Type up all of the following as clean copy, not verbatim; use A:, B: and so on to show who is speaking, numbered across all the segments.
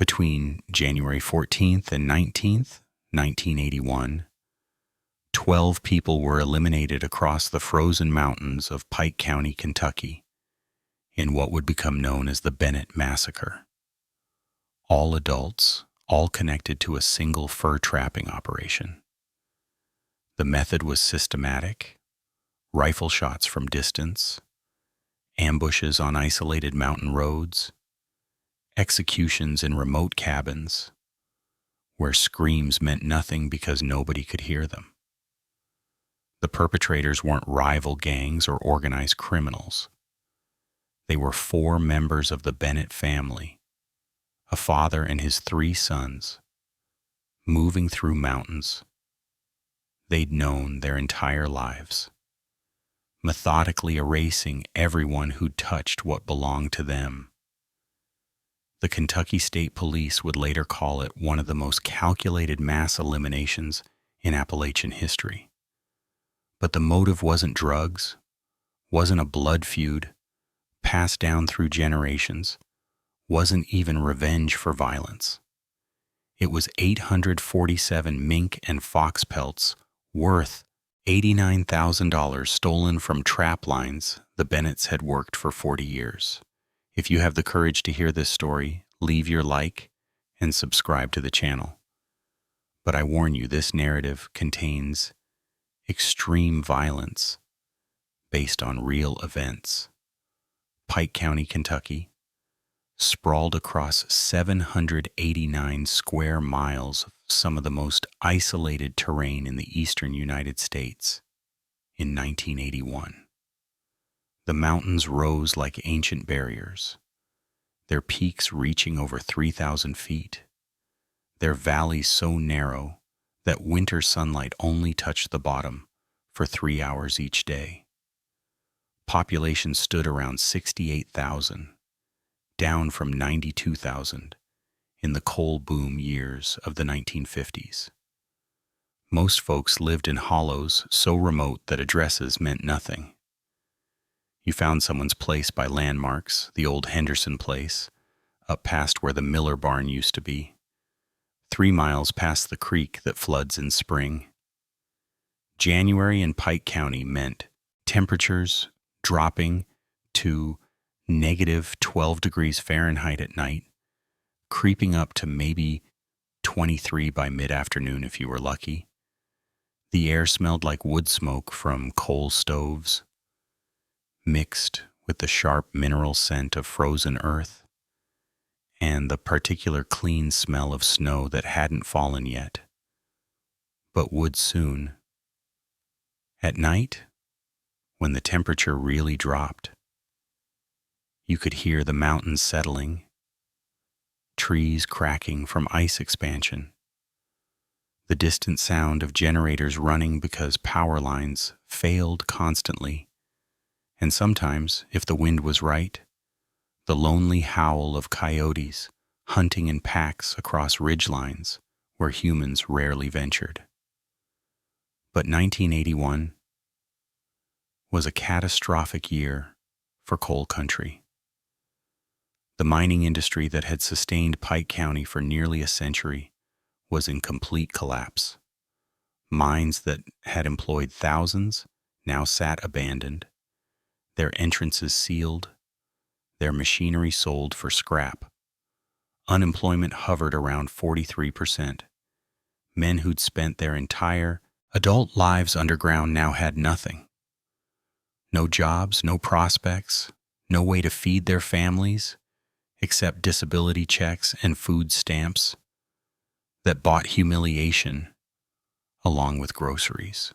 A: Between January 14th and 19th, 1981, 12 people were eliminated across the frozen mountains of Pike County, Kentucky, in what would become known as the Bennett Massacre. All adults, all connected to a single fur trapping operation. The method was systematic: rifle shots from distance, ambushes on isolated mountain roads, executions in remote cabins, where screams meant nothing because nobody could hear them. The perpetrators weren't rival gangs or organized criminals. They were 4 members of the Bennett family, a father and his 3 sons, moving through mountains they'd known their entire lives, methodically erasing everyone who'd touched what belonged to them. The Kentucky State Police would later call it one of the most calculated mass eliminations in Appalachian history. But the motive wasn't drugs, wasn't a blood feud passed down through generations, wasn't even revenge for violence. It was 847 mink and fox pelts worth $89,000 stolen from trap lines the Bennetts had worked for 40 years. If you have the courage to hear this story, leave your like and subscribe to the channel. But I warn you, this narrative contains extreme violence based on real events. Pike County, Kentucky, sprawled across 789 square miles of some of the most isolated terrain in the eastern United States in 1981. The mountains rose like ancient barriers, their peaks reaching over 3,000 feet, their valleys so narrow that winter sunlight only touched the bottom for 3 hours each day. Population stood around 68,000, down from 92,000 in the coal boom years of the 1950s. Most folks lived in hollows so remote that addresses meant nothing. You found someone's place by landmarks, the old Henderson place, up past where the Miller barn used to be, 3 miles past the creek that floods in spring. January in Pike County meant temperatures dropping to negative 12 degrees Fahrenheit at night, creeping up to maybe 23 by mid-afternoon if you were lucky. The air smelled like wood smoke from coal stoves, mixed with the sharp mineral scent of frozen earth and the particular clean smell of snow that hadn't fallen yet, but would soon. At night, when the temperature really dropped, you could hear the mountains settling, trees cracking from ice expansion, the distant sound of generators running because power lines failed constantly, and sometimes, if the wind was right, the lonely howl of coyotes hunting in packs across ridgelines where humans rarely ventured. But 1981 was a catastrophic year for coal country. The mining industry that had sustained Pike County for nearly a century was in complete collapse. Mines that had employed thousands now sat abandoned, their entrances sealed, their machinery sold for scrap. Unemployment hovered around 43%. Men who'd spent their entire adult lives underground now had nothing. No jobs, no prospects, no way to feed their families except disability checks and food stamps that bought humiliation along with groceries.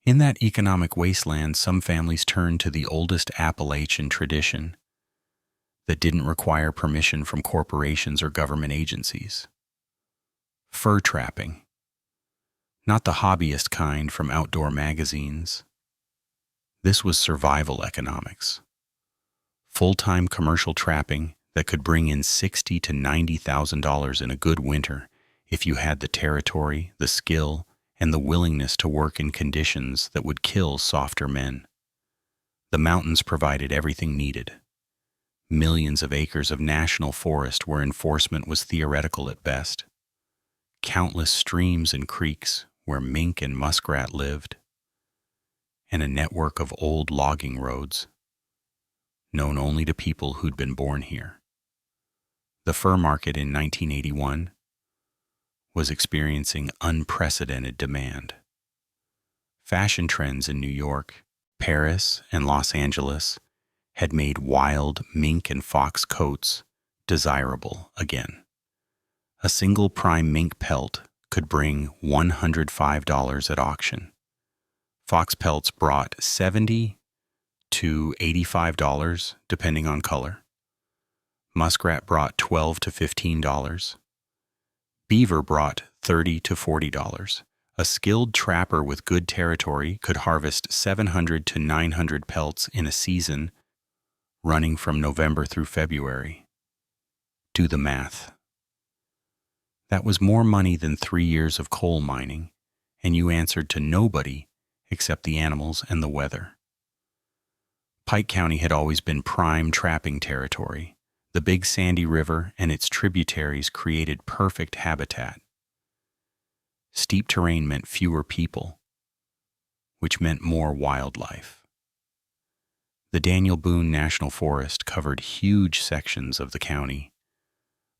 A: In that economic wasteland, some families turned to the oldest Appalachian tradition that didn't require permission from corporations or government agencies: fur trapping. Not the hobbyist kind from outdoor magazines. This was survival economics. Full-time commercial trapping that could bring in $60,000 to $90,000 in a good winter if you had the territory, the skill, and the willingness to work in conditions that would kill softer men. The mountains provided everything needed: millions of acres of national forest where enforcement was theoretical at best, countless streams and creeks where mink and muskrat lived, and a network of old logging roads, known only to people who'd been born here. The fur market in 1981 was experiencing unprecedented demand. Fashion trends in New York, Paris, and Los Angeles had made wild mink and fox coats desirable again. A single prime mink pelt could bring $105 at auction. Fox pelts brought $70 to $85, depending on color. Muskrat brought $12 to $15. Beaver brought $30 to $40. A skilled trapper with good territory could harvest 700 to 900 pelts in a season running from November through February. Do the math. That was more money than 3 years of coal mining, and you answered to nobody except the animals and the weather. Pike County had always been prime trapping territory. The Big Sandy River and its tributaries created perfect habitat. Steep terrain meant fewer people, which meant more wildlife. The Daniel Boone National Forest covered huge sections of the county,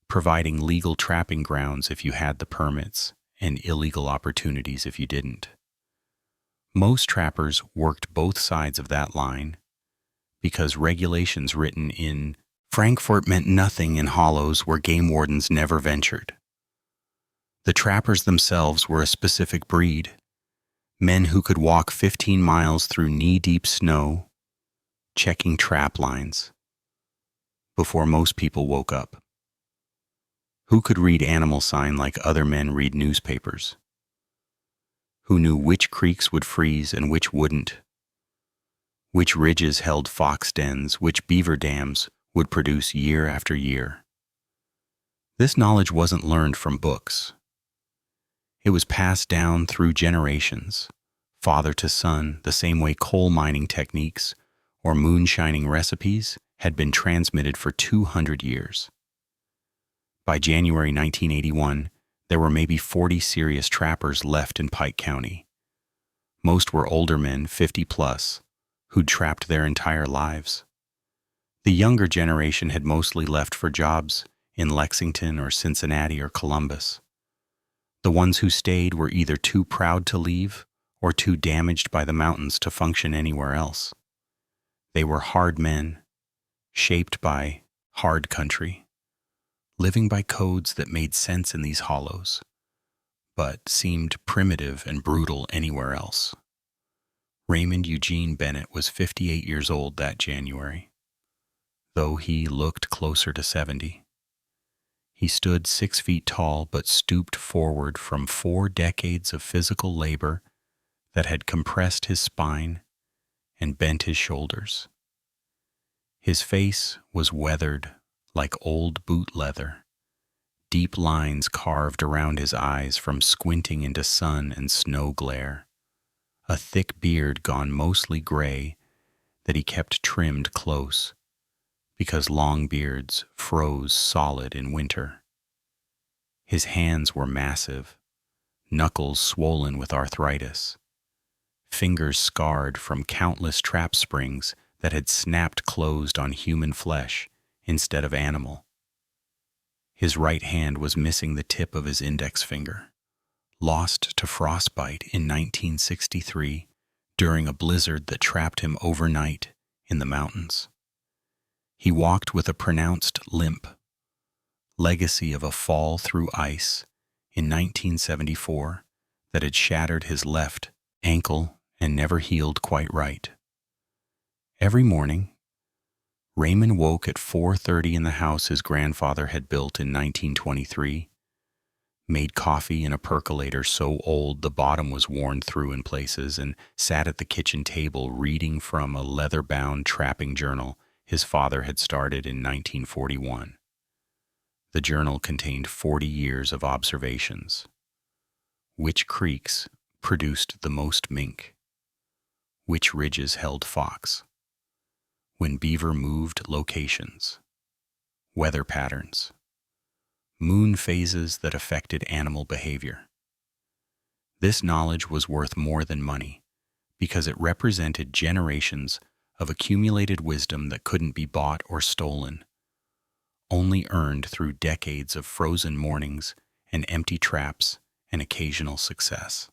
A: providing legal trapping grounds if you had the permits and illegal opportunities if you didn't. Most trappers worked both sides of that line because regulations written in Frankfurt meant nothing in hollows where game wardens never ventured. The trappers themselves were a specific breed, men who could walk 15 miles through knee-deep snow, checking trap lines, before most people woke up. Who could read animal sign like other men read newspapers? Who knew which creeks would freeze and which wouldn't? Which ridges held fox dens, which beaver dams would produce year after year? This knowledge wasn't learned from books. It was passed down through generations, father to son, the same way coal mining techniques or moonshining recipes had been transmitted for 200 years. By January 1981, there were maybe 40 serious trappers left in Pike County. Most were older men, 50 plus, who'd trapped their entire lives. The younger generation had mostly left for jobs in Lexington or Cincinnati or Columbus. The ones who stayed were either too proud to leave or too damaged by the mountains to function anywhere else. They were hard men, shaped by hard country, living by codes that made sense in these hollows, but seemed primitive and brutal anywhere else. Raymond Eugene Bennett was 58 years old that January, though he looked closer to 70. He stood 6 feet tall but stooped forward from 4 decades of physical labor that had compressed his spine and bent his shoulders. His face was weathered like old boot leather, deep lines carved around his eyes from squinting into sun and snow glare, a thick beard gone mostly gray that he kept trimmed close, because long beards froze solid in winter. His hands were massive, knuckles swollen with arthritis, fingers scarred from countless trap springs that had snapped closed on human flesh instead of animal. His right hand was missing the tip of his index finger, lost to frostbite in 1963 during a blizzard that trapped him overnight in the mountains. He walked with a pronounced limp, legacy of a fall through ice in 1974 that had shattered his left ankle and never healed quite right. Every morning, Raymond woke at 4:30 in the house his grandfather had built in 1923, made coffee in a percolator so old the bottom was worn through in places, and sat at the kitchen table reading from a leather-bound trapping journal his father had started in 1941. The journal contained 40 years of observations. Which creeks produced the most mink? Which ridges held fox? When beaver moved locations, weather patterns, moon phases that affected animal behavior. This knowledge was worth more than money because it represented generations of accumulated wisdom that couldn't be bought or stolen, only earned through decades of frozen mornings and empty traps and occasional success.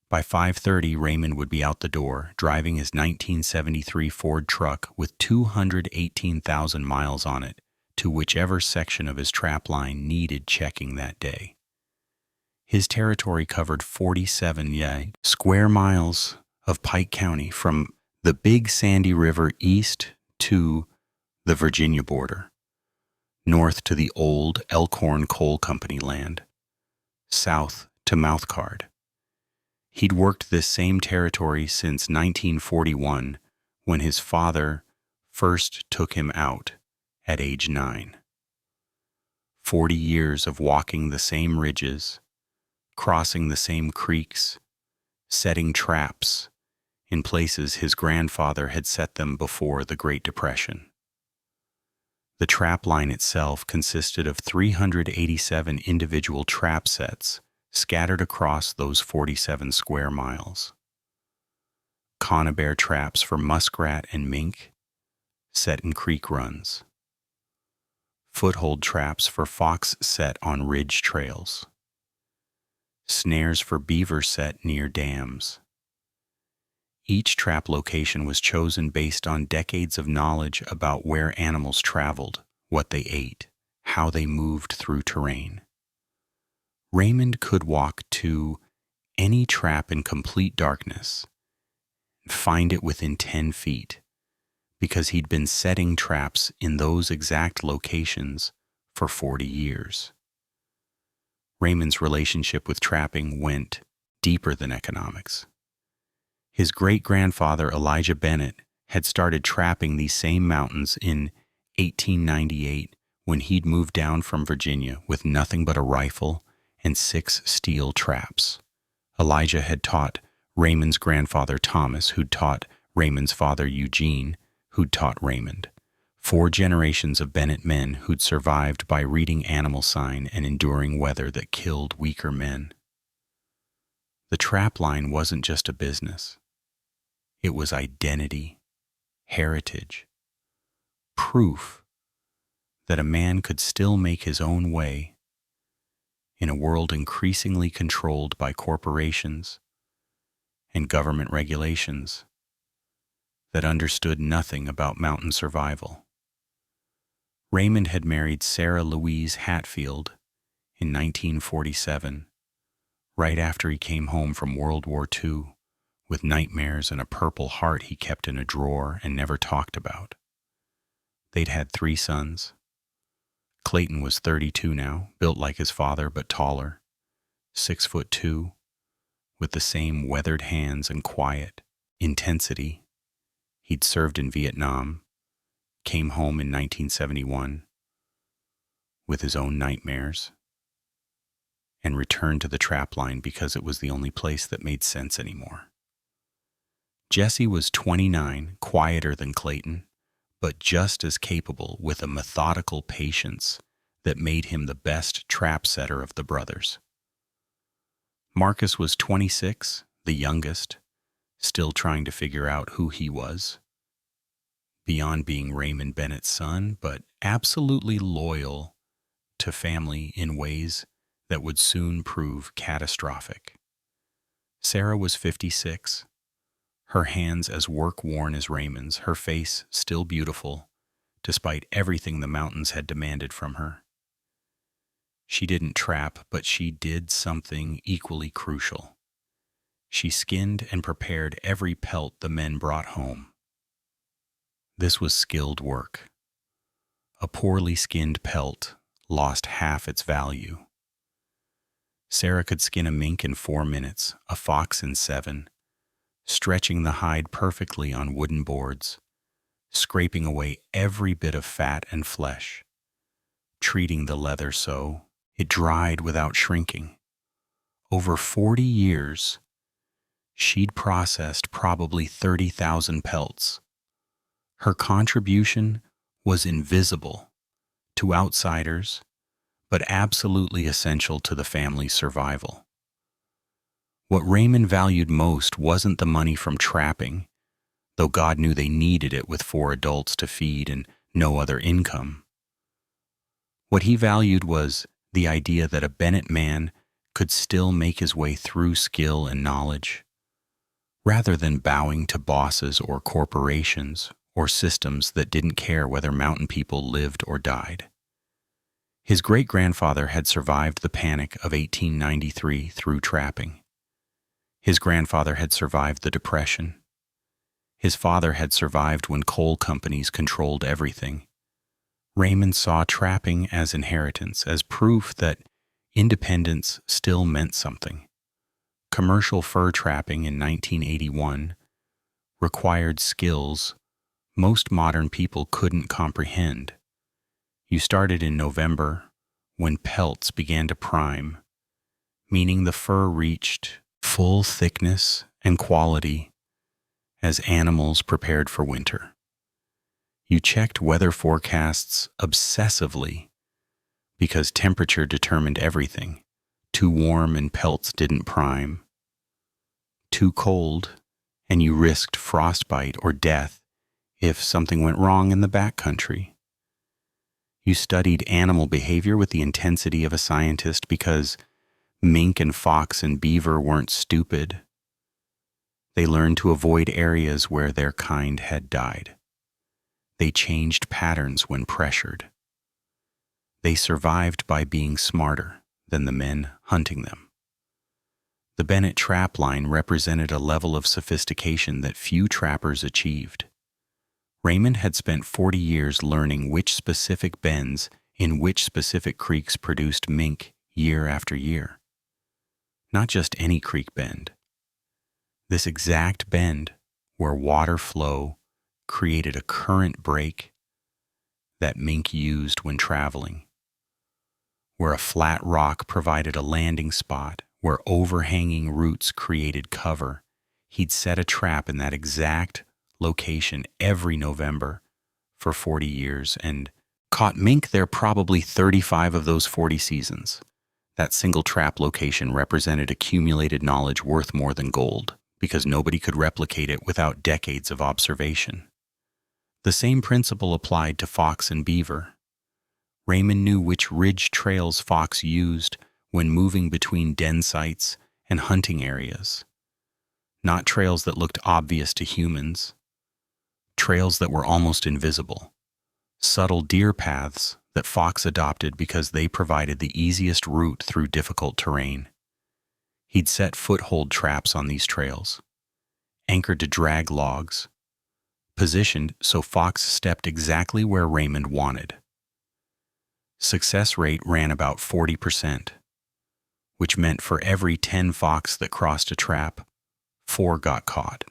A: By 5:30, Raymond would be out the door, driving his 1973 Ford truck with 218,000 miles on it to whichever section of his trap line needed checking that day. His territory covered 47 square miles of Pike County from the Big Sandy River east to the Virginia border, north to the old Elkhorn Coal Company land, south to Mouthcard. He'd worked this same territory since 1941 when his father first took him out at age 9. 40 years of walking the same ridges, crossing the same creeks, setting traps in places his grandfather had set them before the Great Depression. The trap line itself consisted of 387 individual trap sets scattered across those 47 square miles. Conibear traps for muskrat and mink set in creek runs. Foothold traps for fox set on ridge trails. Snares for beaver set near dams. Each trap location was chosen based on decades of knowledge about where animals traveled, what they ate, how they moved through terrain. Raymond could walk to any trap in complete darkness and find it within 10 feet because he'd been setting traps in those exact locations for 40 years. Raymond's relationship with trapping went deeper than economics. His great-grandfather, Elijah Bennett, had started trapping these same mountains in 1898 when he'd moved down from Virginia with nothing but a rifle and 6 steel traps. Elijah had taught Raymond's grandfather, Thomas, who'd taught Raymond's father, Eugene, who'd taught Raymond. 4 generations of Bennett men who'd survived by reading animal sign and enduring weather that killed weaker men. The trap line wasn't just a business. It was identity, heritage, proof that a man could still make his own way in a world increasingly controlled by corporations and government regulations that understood nothing about mountain survival. Raymond had married Sarah Louise Hatfield in 1947, right after he came home from World War II, with nightmares and a purple heart he kept in a drawer and never talked about. They'd had 3 sons. Clayton was 32 now, built like his father but taller, 6'2", with the same weathered hands and quiet intensity. He'd served in Vietnam, came home in 1971 with his own nightmares, and returned to the trap line because it was the only place that made sense anymore. Jesse was 29, quieter than Clayton, but just as capable with a methodical patience that made him the best trap setter of the brothers. Marcus was 26, the youngest, still trying to figure out who he was, beyond being Raymond Bennett's son, but absolutely loyal to family in ways that would soon prove catastrophic. Sarah was 56, her hands as work-worn as Raymond's, her face still beautiful, despite everything the mountains had demanded from her. She didn't trap, but she did something equally crucial. She skinned and prepared every pelt the men brought home. This was skilled work. A poorly skinned pelt lost half its value. Sarah could skin a mink in 4 minutes, a fox in 7, stretching the hide perfectly on wooden boards, scraping away every bit of fat and flesh, treating the leather so it dried without shrinking. Over 40 years, she'd processed probably 30,000 pelts. Her contribution was invisible, to outsiders, but absolutely essential to the family's survival. What Raymond valued most wasn't the money from trapping, though God knew they needed it with 4 adults to feed and no other income. What he valued was the idea that a Bennett man could still make his way through skill and knowledge, rather than bowing to bosses or corporations or systems that didn't care whether mountain people lived or died. His great-grandfather had survived the panic of 1893 through trapping. His grandfather had survived the Depression. His father had survived when coal companies controlled everything. Raymond saw trapping as inheritance, as proof that independence still meant something. Commercial fur trapping in 1981 required skills most modern people couldn't comprehend. You started in November when pelts began to prime, meaning the fur reached full thickness and quality as animals prepared for winter. You checked weather forecasts obsessively because temperature determined everything. Too warm and pelts didn't prime. Too cold, and you risked frostbite or death if something went wrong in the backcountry. You studied animal behavior with the intensity of a scientist because mink and fox and beaver weren't stupid. They learned to avoid areas where their kind had died. They changed patterns when pressured. They survived by being smarter than the men hunting them. The Bennett trap line represented a level of sophistication that few trappers achieved. Raymond had spent 40 years learning which specific bends in which specific creeks produced mink year after year. Not just any creek bend. This exact bend where water flow created a current break that mink used when traveling, where a flat rock provided a landing spot, where overhanging roots created cover. He'd set a trap in that exact location every November for 40 years and caught mink there probably 35 of those 40 seasons. That single trap location represented accumulated knowledge worth more than gold, because nobody could replicate it without decades of observation. The same principle applied to fox and beaver. Raymond knew which ridge trails fox used when moving between den sites and hunting areas. Not trails that looked obvious to humans. Trails that were almost invisible. Subtle deer paths that fox adopted because they provided the easiest route through difficult terrain. He'd set foothold traps on these trails, anchored to drag logs, positioned so fox stepped exactly where Raymond wanted. Success rate ran about 40%, which meant for every 10 fox that crossed a trap, 4 got caught.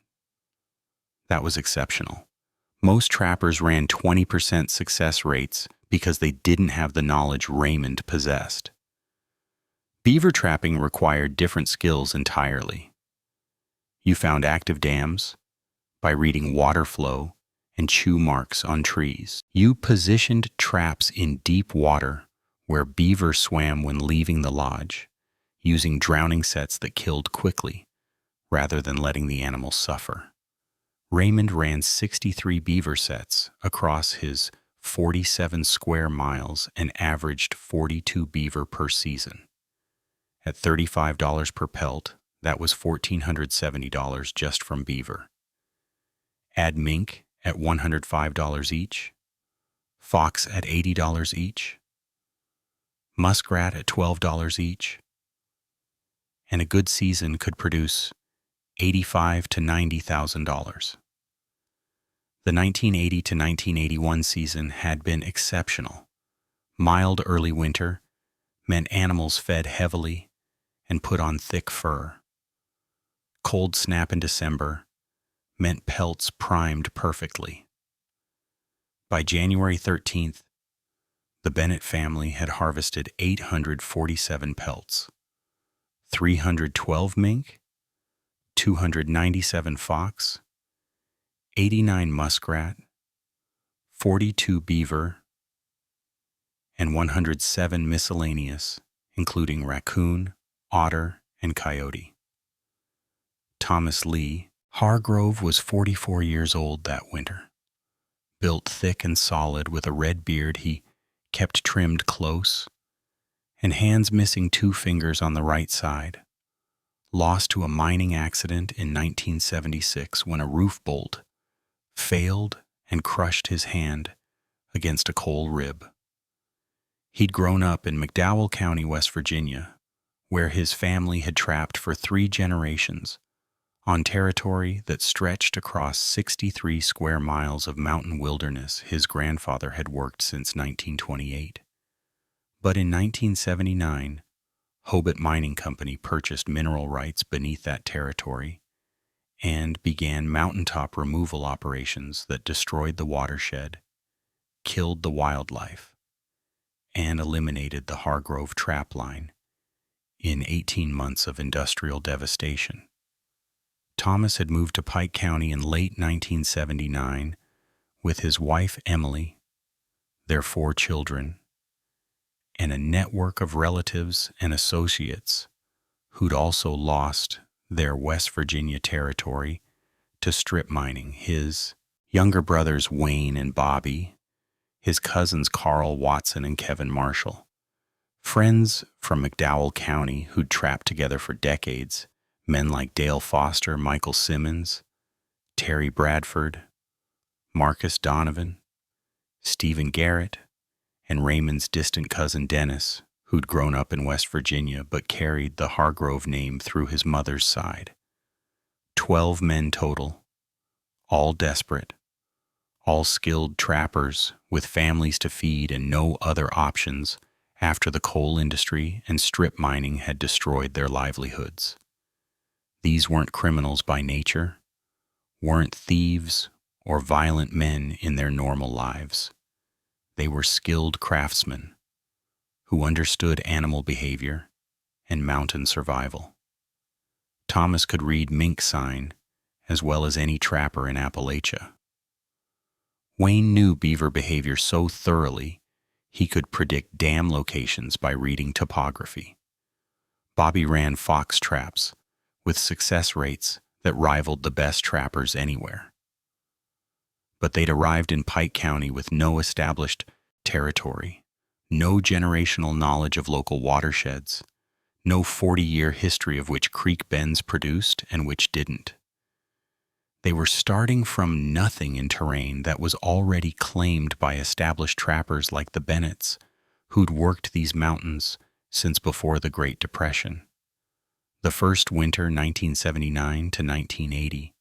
A: That was exceptional. Most trappers ran 20% success rates because they didn't have the knowledge Raymond possessed. Beaver trapping required different skills entirely. You found active dams by reading water flow and chew marks on trees. You positioned traps in deep water where beaver swam when leaving the lodge, using drowning sets that killed quickly rather than letting the animal suffer. Raymond ran 63 beaver sets across his 47 square miles and averaged 42 beaver per season. At $35 per pelt, that was $1,470 just from beaver. Add mink at $105 each, fox at $80 each, muskrat at $12 each, and a good season could produce $85,000 to $90,000. The 1980 to 1981 season had been exceptional. Mild early winter meant animals fed heavily and put on thick fur. Cold snap in December meant pelts primed perfectly. By January 13th, the Bennett family had harvested 847 pelts, 312 mink, 297 fox, 89 muskrat, 42 beaver, and 107 miscellaneous, including raccoon, otter, and coyote. Thomas Lee Hargrove was 44 years old that winter. Built thick and solid with a red beard he kept trimmed close, and hands missing 2 fingers on the right side. Lost to a mining accident in 1976 when a roof bolt failed and crushed his hand against a coal rib. He'd grown up in McDowell County, West Virginia, where his family had trapped for 3 generations on territory that stretched across 63 square miles of mountain wilderness his grandfather had worked since 1928. But in 1979, Hobart Mining Company purchased mineral rights beneath that territory and began mountaintop removal operations that destroyed the watershed, killed the wildlife, and eliminated the Hargrove trap line in 18 months of industrial devastation. Thomas had moved to Pike County in late 1979 with his wife Emily, their 4 children, and a network of relatives and associates who'd also lost their West Virginia territory to strip mining. His younger brothers Wayne and Bobby, his cousins Carl Watson and Kevin Marshall, friends from McDowell County who'd trapped together for decades, men like Dale Foster, Michael Simmons, Terry Bradford, Marcus Donovan, Stephen Garrett, and Raymond's distant cousin Dennis, who'd grown up in West Virginia but carried the Hargrove name through his mother's side. 12 men total, all desperate, all skilled trappers with families to feed and no other options after the coal industry and strip mining had destroyed their livelihoods. These weren't criminals by nature, weren't thieves or violent men in their normal lives. They were skilled craftsmen who understood animal behavior and mountain survival. Thomas could read mink sign as well as any trapper in Appalachia. Wayne knew beaver behavior so thoroughly he could predict dam locations by reading topography. Bobby ran fox traps with success rates that rivaled the best trappers anywhere. But they'd arrived in Pike County with no established territory, no generational knowledge of local watersheds, no 40-year history of which creek bends produced and which didn't. They were starting from nothing in terrain that was already claimed by established trappers like the Bennetts, who'd worked these mountains since before the Great Depression. The first winter, 1979 to 1980,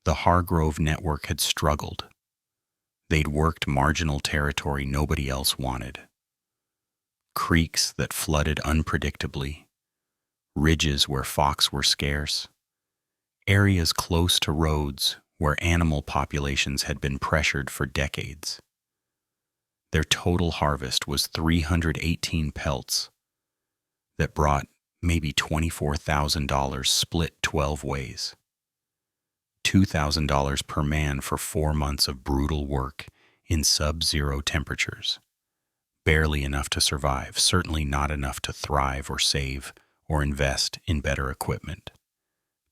A: the Hargrove network had struggled. They'd worked marginal territory nobody else wanted. Creeks that flooded unpredictably, ridges where fox were scarce, areas close to roads where animal populations had been pressured for decades. Their total harvest was 318 pelts that brought maybe $24,000 split 12 ways. $2,000 per man for 4 months of brutal work in sub-zero temperatures. Barely enough to survive, certainly not enough to thrive or save or invest in better equipment.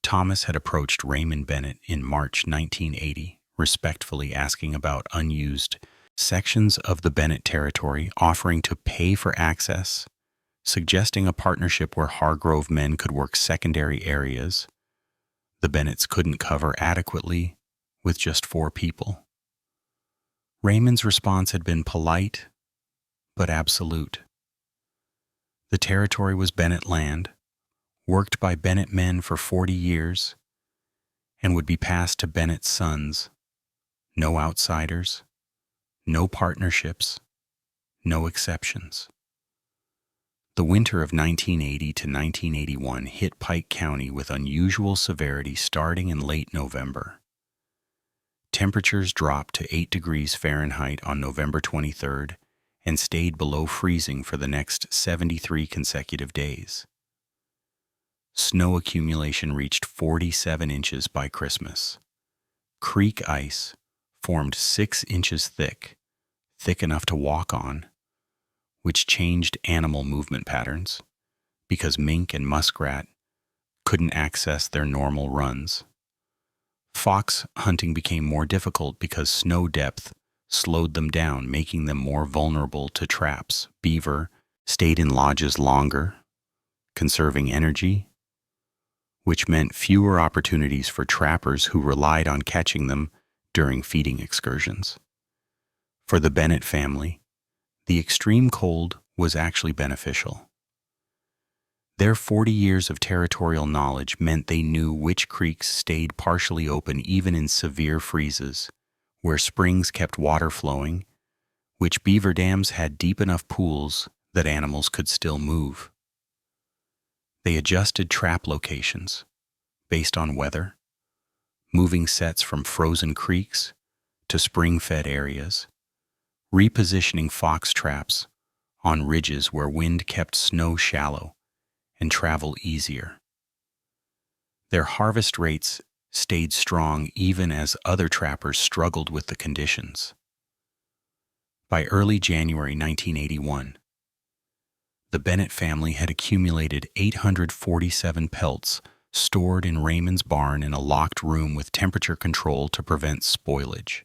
A: Thomas had approached Raymond Bennett in March 1980, respectfully asking about unused sections of the Bennett territory, offering to pay for access, suggesting a partnership where Hargrove men could work secondary areas the Bennetts couldn't cover adequately with just 4 people. Raymond's response had been polite, but absolute. The territory was Bennett land, worked by Bennett men for 40 years, and would be passed to Bennett's sons. No outsiders, no partnerships, no exceptions. The winter of 1980 to 1981 hit Pike County with unusual severity starting in late November. Temperatures dropped to 8 degrees Fahrenheit on November 23rd and stayed below freezing for the next 73 consecutive days. Snow accumulation reached 47 inches by Christmas. Creek ice formed 6 inches thick enough to walk on, which changed animal movement patterns because mink and muskrat couldn't access their normal runs. Fox hunting became more difficult because snow depth slowed them down, making them more vulnerable to traps. Beaver stayed in lodges longer, conserving energy, which meant fewer opportunities for trappers who relied on catching them during feeding excursions. For the Bennett family, the extreme cold was actually beneficial. Their 40 years of territorial knowledge meant they knew which creeks stayed partially open even in severe freezes, where springs kept water flowing, which beaver dams had deep enough pools that animals could still move. They adjusted trap locations based on weather, moving sets from frozen creeks to spring-fed areas, repositioning fox traps on ridges where wind kept snow shallow and travel easier. Their harvest rates stayed strong even as other trappers struggled with the conditions. By early January 1981, the Bennett family had accumulated 847 pelts stored in Raymond's barn in a locked room with temperature control to prevent spoilage.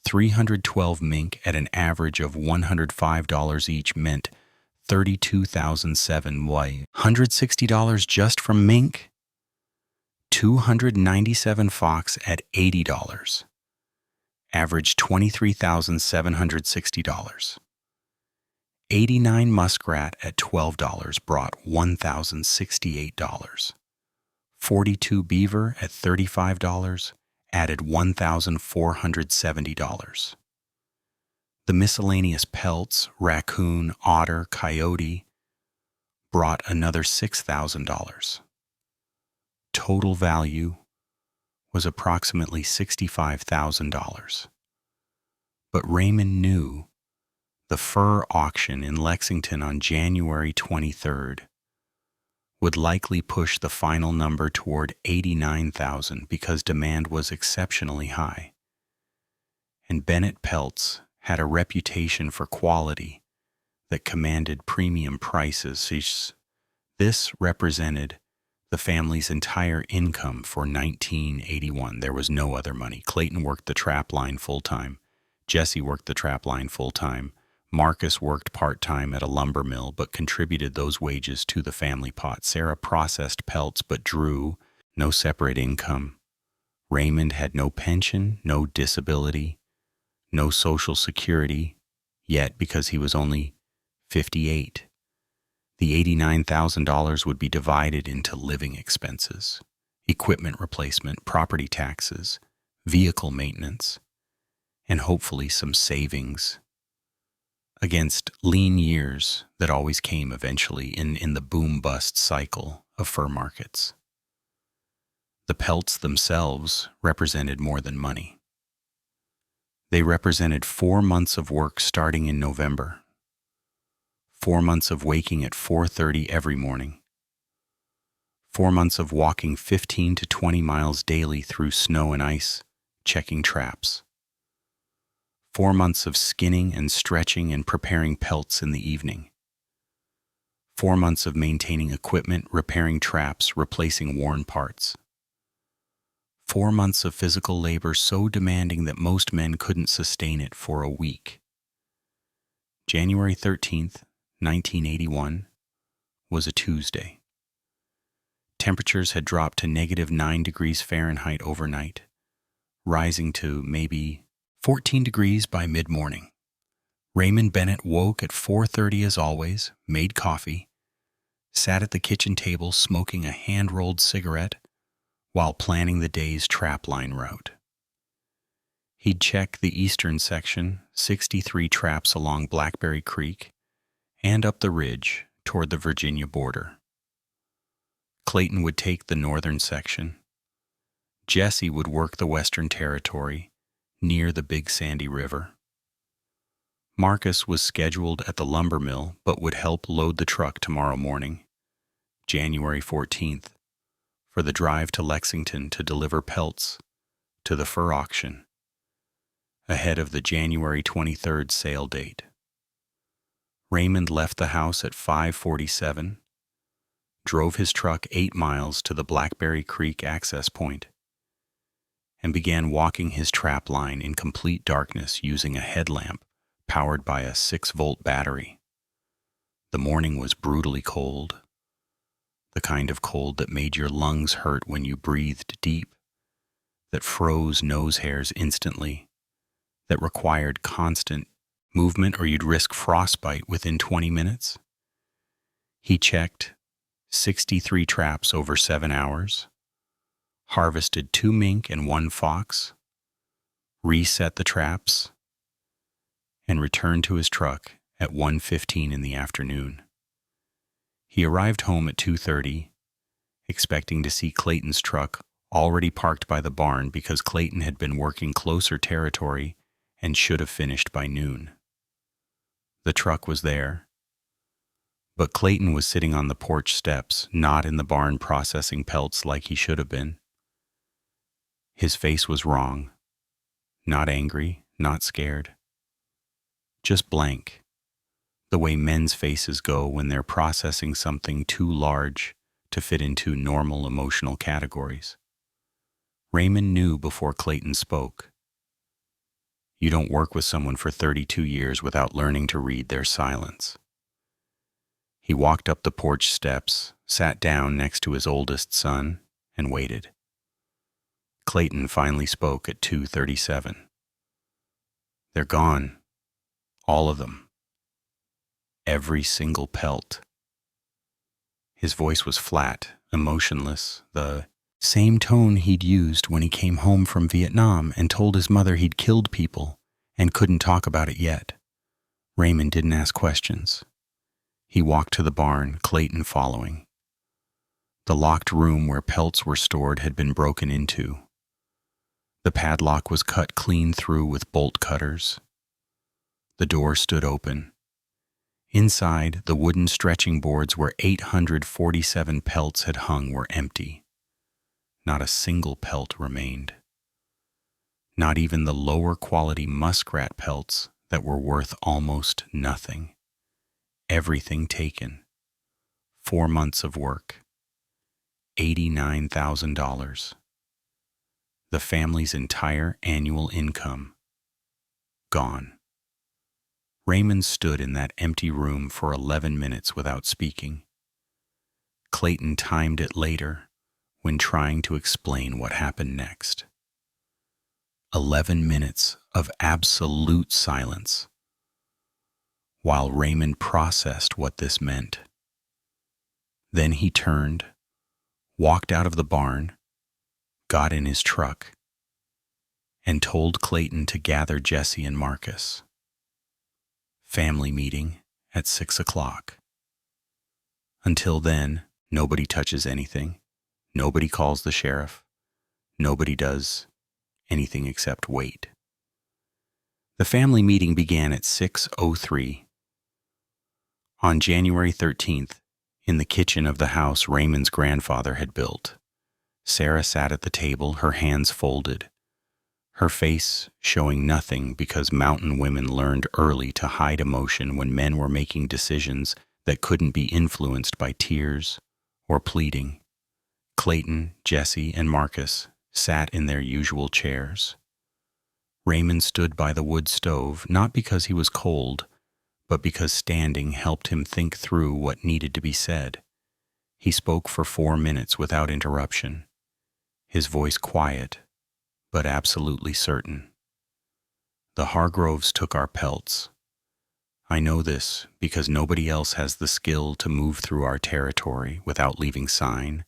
A: 312 mink at an average of $105 each meant $32,760 just from mink. 297 fox at $80, averaged $23,760. 89 muskrat at $12 brought $1,068. 42 beaver at $35 added $1,470. The miscellaneous pelts, raccoon, otter, coyote brought another $6,000. Total value was approximately $65,000. But Raymond knew the fur auction in Lexington on January 23rd would likely push the final number toward $89,000 because demand was exceptionally high. And Bennett Pelts had a reputation for quality that commanded premium prices. This represented the family's entire income for 1981. There was no other money. Clayton worked the trap line full-time. Jesse worked the trap line full-time. Marcus worked part-time at a lumber mill but contributed those wages to the family pot. Sarah processed pelts but drew no separate income. Raymond had no pension, no disability, no Social Security, yet because he was only 58. The $89,000 would be divided into living expenses, equipment replacement, property taxes, vehicle maintenance, and hopefully some savings against lean years that always came eventually in the boom-bust cycle of fur markets. The pelts themselves represented more than money. They represented 4 months of work starting in November, 4 months of waking at 4:30 every morning, 4 months of walking 15 to 20 miles daily through snow and ice, checking traps, 4 months of skinning and stretching and preparing pelts in the evening, 4 months of maintaining equipment, repairing traps, replacing worn parts, 4 months of physical labor so demanding that most men couldn't sustain it for a week. January 13th, 1981 was a Tuesday. Temperatures had dropped to -9 degrees Fahrenheit overnight, rising to maybe 14 degrees by mid-morning. Raymond Bennett woke at 4:30 as always, made coffee, sat at the kitchen table smoking a hand-rolled cigarette while planning the day's trapline route. He'd check the eastern section, 63 traps along Blackberry Creek, and up the ridge toward the Virginia border. Clayton would take the northern section. Jesse would work the western territory near the Big Sandy River. Marcus was scheduled at the lumber mill but would help load the truck tomorrow morning, January 14th, for the drive to Lexington to deliver pelts to the fur auction ahead of the January 23rd sale date. Raymond left the house at 5:47, drove his truck 8 miles to the Blackberry Creek access point, and began walking his trap line in complete darkness using a headlamp powered by a 6-volt battery. The morning was brutally cold, the kind of cold that made your lungs hurt when you breathed deep, that froze nose hairs instantly, that required constant movement or you'd risk frostbite within 20 minutes. He checked 63 traps over 7 hours, harvested 2 mink and 1 fox, reset the traps, and returned to his truck at 1:15 in the afternoon. He arrived home at 2:30, expecting to see Clayton's truck already parked by the barn because Clayton had been working closer territory and should have finished by noon. The truck was there, but Clayton was sitting on the porch steps, not in the barn processing pelts like he should have been. His face was wrong, not angry, not scared, just blank, the way men's faces go when they're processing something too large to fit into normal emotional categories. Raymond knew before Clayton spoke. You don't work with someone for 32 years without learning to read their silence. He walked up the porch steps, sat down next to his oldest son, and waited. Clayton finally spoke at 2:37. They're gone. All of them. Every single pelt. His voice was flat, emotionless, the same tone he'd used when he came home from Vietnam and told his mother he'd killed people and couldn't talk about it yet. Raymond didn't ask questions. He walked to the barn, Clayton following. The locked room where pelts were stored had been broken into. The padlock was cut clean through with bolt cutters. The door stood open. Inside, the wooden stretching boards where 847 pelts had hung were empty. Not a single pelt remained. Not even the lower quality muskrat pelts that were worth almost nothing. Everything taken. 4 months of work. $89,000. The family's entire annual income. Gone. Raymond stood in that empty room for 11 minutes without speaking. Clayton timed it later when trying to explain what happened next. 11 minutes of absolute silence while Raymond processed what this meant. Then he turned, walked out of the barn, got in his truck, and told Clayton to gather Jesse and Marcus. Family meeting at 6 o'clock. Until then, nobody touches anything. Nobody calls the sheriff. Nobody does anything except wait. The family meeting began at 6:03. On January 13th, in the kitchen of the house Raymond's grandfather had built, Sarah sat at the table, her hands folded, her face showing nothing because mountain women learned early to hide emotion when men were making decisions that couldn't be influenced by tears or pleading. Clayton, Jesse, and Marcus sat in their usual chairs. Raymond stood by the wood stove, not because he was cold, but because standing helped him think through what needed to be said. He spoke for 4 minutes without interruption, his voice quiet, but absolutely certain. The Hargroves took our pelts. I know this because nobody else has the skill to move through our territory without leaving sign.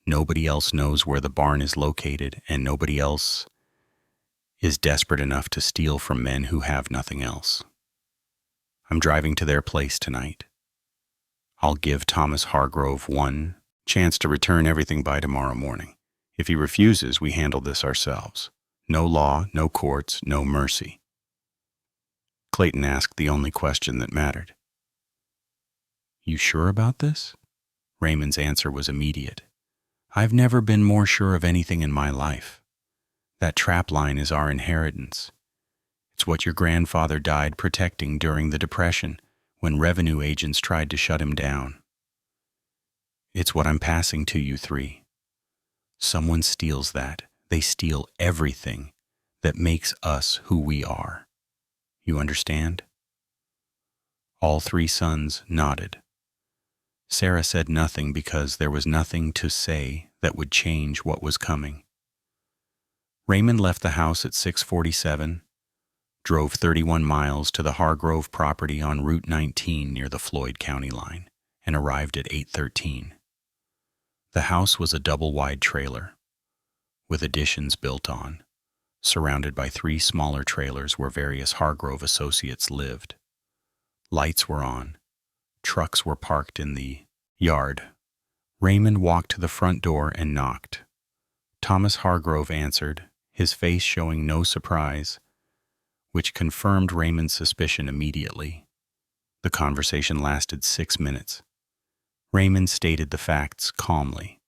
A: Nobody else knows where the barn is located, and nobody else is desperate enough to steal from men who have nothing else. I'm driving to their place tonight. I'll give Thomas Hargrove one chance to return everything by tomorrow morning. If he refuses, we handle this ourselves. No law, no courts, no mercy. Clayton asked the only question that mattered. You sure about this? Raymond's answer was immediate. I've never been more sure of anything in my life. That trap line is our inheritance. It's what your grandfather died protecting during the Depression, when revenue agents tried to shut him down. It's what I'm passing to you three. Someone steals that. They steal everything that makes us who we are. You understand? All three sons nodded. Sarah said nothing because there was nothing to say that would change what was coming. Raymond left the house at 6:47, drove 31 miles to the Hargrove property on Route 19 near the Floyd County line, and arrived at 8:13. The house was a double-wide trailer, with additions built on, surrounded by 3 smaller trailers where various Hargrove associates lived. Lights were on. Trucks were parked in the yard. Raymond walked to the front door and knocked. Thomas Hargrove answered, his face showing no surprise, which confirmed Raymond's suspicion immediately. The conversation lasted 6 minutes. Raymond stated the facts calmly.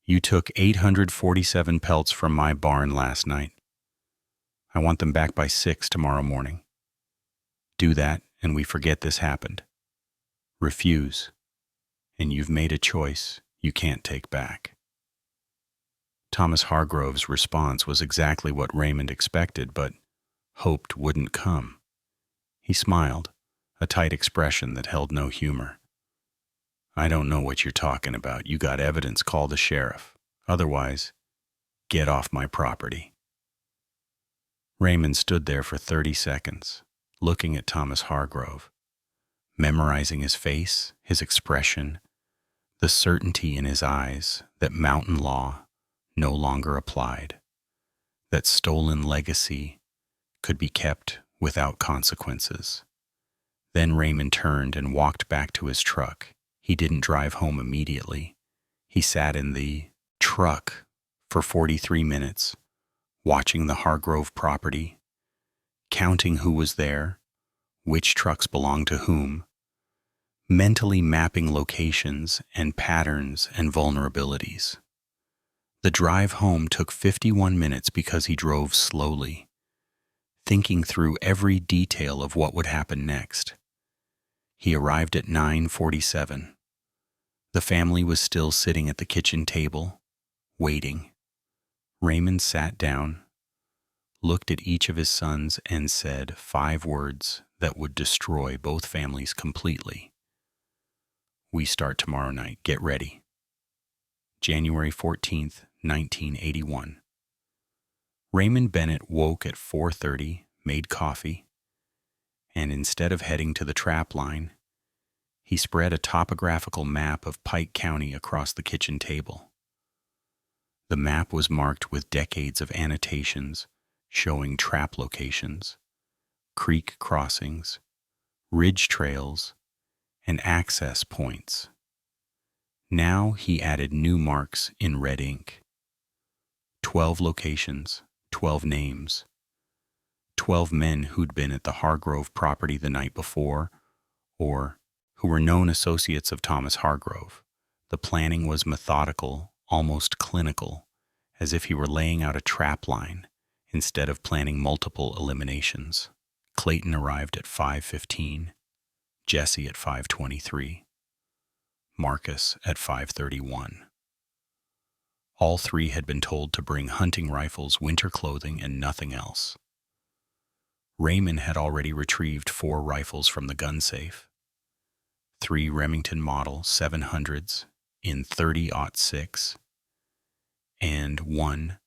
A: You took 847 pelts from my barn last night. I want them back by 6 tomorrow morning. Do that, and we forget this happened. Refuse, and you've made a choice you can't take back. Thomas Hargrove's response was exactly what Raymond expected, but hoped wouldn't come. He smiled, a tight expression that held no humor. I don't know what you're talking about. You got evidence, call the sheriff. Otherwise, get off my property. Raymond stood there for 30 seconds, looking at Thomas Hargrove, memorizing his face, his expression, the certainty in his eyes that mountain law no longer applied, that stolen legacy could be kept without consequences. Then Raymond turned and walked back to his truck. He didn't drive home immediately. He sat in the truck for 43 minutes, watching the Hargrove property, counting who was there, which trucks belonged to whom, mentally mapping locations and patterns and vulnerabilities. The drive home took 51 minutes because he drove slowly, thinking through every detail of what would happen next. He arrived at 9:47. The family was still sitting at the kitchen table, waiting. Raymond sat down, looked at each of his sons, and said 5 words that would destroy both families completely. We start tomorrow night. Get ready. January 14th, 1981. Raymond Bennett woke at 4:30, made coffee, and instead of heading to the trap line, he spread a topographical map of Pike County across the kitchen table. The map was marked with decades of annotations showing trap locations, creek crossings, ridge trails, and access points. Now he added new marks in red ink. 12 locations, 12 names, 12 men who'd been at the Hargrove property the night before, or who were known associates of Thomas Hargrove. The planning was methodical, almost clinical, as if he were laying out a trap line instead of planning multiple eliminations. Clayton arrived at 5:15, Jesse at 5:23, Marcus at 5:31. All three had been told to bring hunting rifles, winter clothing, and nothing else. Raymond had already retrieved 4 rifles from the gun safe, 3 Remington Model 700s in 30-06, and 1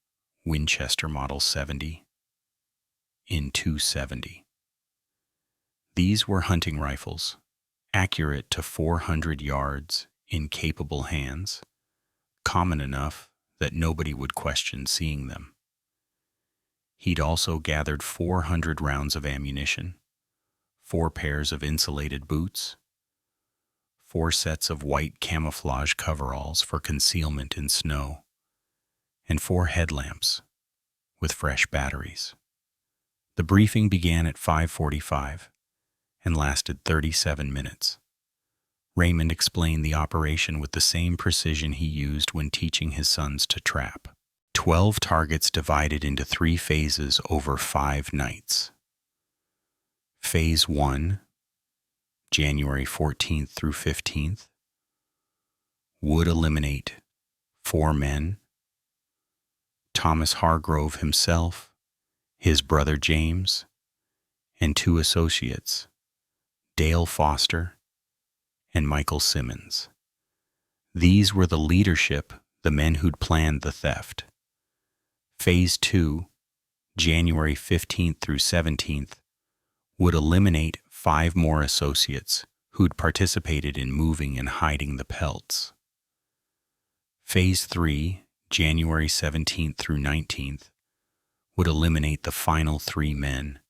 A: Winchester Model 70 in 270. These were hunting rifles, accurate to 400 yards in capable hands, common enough that nobody would question seeing them. He'd also gathered 400 rounds of ammunition, 4 pairs of insulated boots, 4 sets of white camouflage coveralls for concealment in snow, and 4 headlamps with fresh batteries. The briefing began at 5:45 and lasted 37 minutes. Raymond explained the operation with the same precision he used when teaching his sons to trap. 12 targets divided into 3 phases over 5 nights. Phase 1, January 14th through 15th, would eliminate 4 men: Thomas Hargrove himself, his brother James, and 2 associates, Dale Foster and Michael Simmons. These were the leadership, the men who'd planned the theft. Phase 2, January 15th through 17th, would eliminate 5 more associates who'd participated in moving and hiding the Pelts. Phase 3, January 17th through 19th, would eliminate the final 3 men,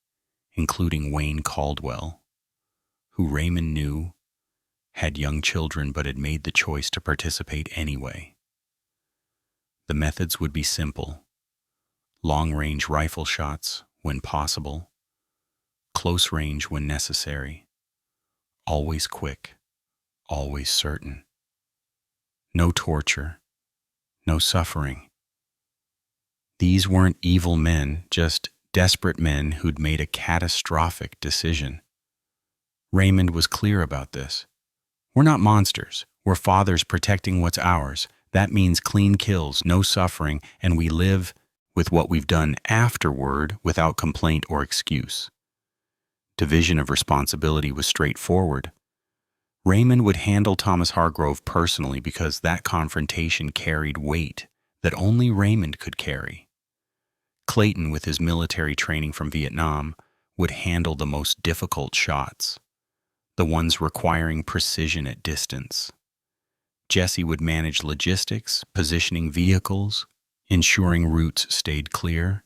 A: including Wayne Caldwell, who Raymond knew had young children but had made the choice to participate anyway. The methods would be simple: long-range rifle shots when possible, close range when necessary, always quick, always certain. No torture, no suffering. These weren't evil men, just desperate men who'd made a catastrophic decision. Raymond was clear about this. We're not monsters. We're fathers protecting what's ours. That means clean kills, no suffering, and we live with what we've done afterward without complaint or excuse. Division of responsibility was straightforward. Raymond would handle Thomas Hargrove personally because that confrontation carried weight that only Raymond could carry. Clayton, with his military training from Vietnam, would handle the most difficult shots, the ones requiring precision at distance. Jesse would manage logistics, positioning vehicles, ensuring routes stayed clear,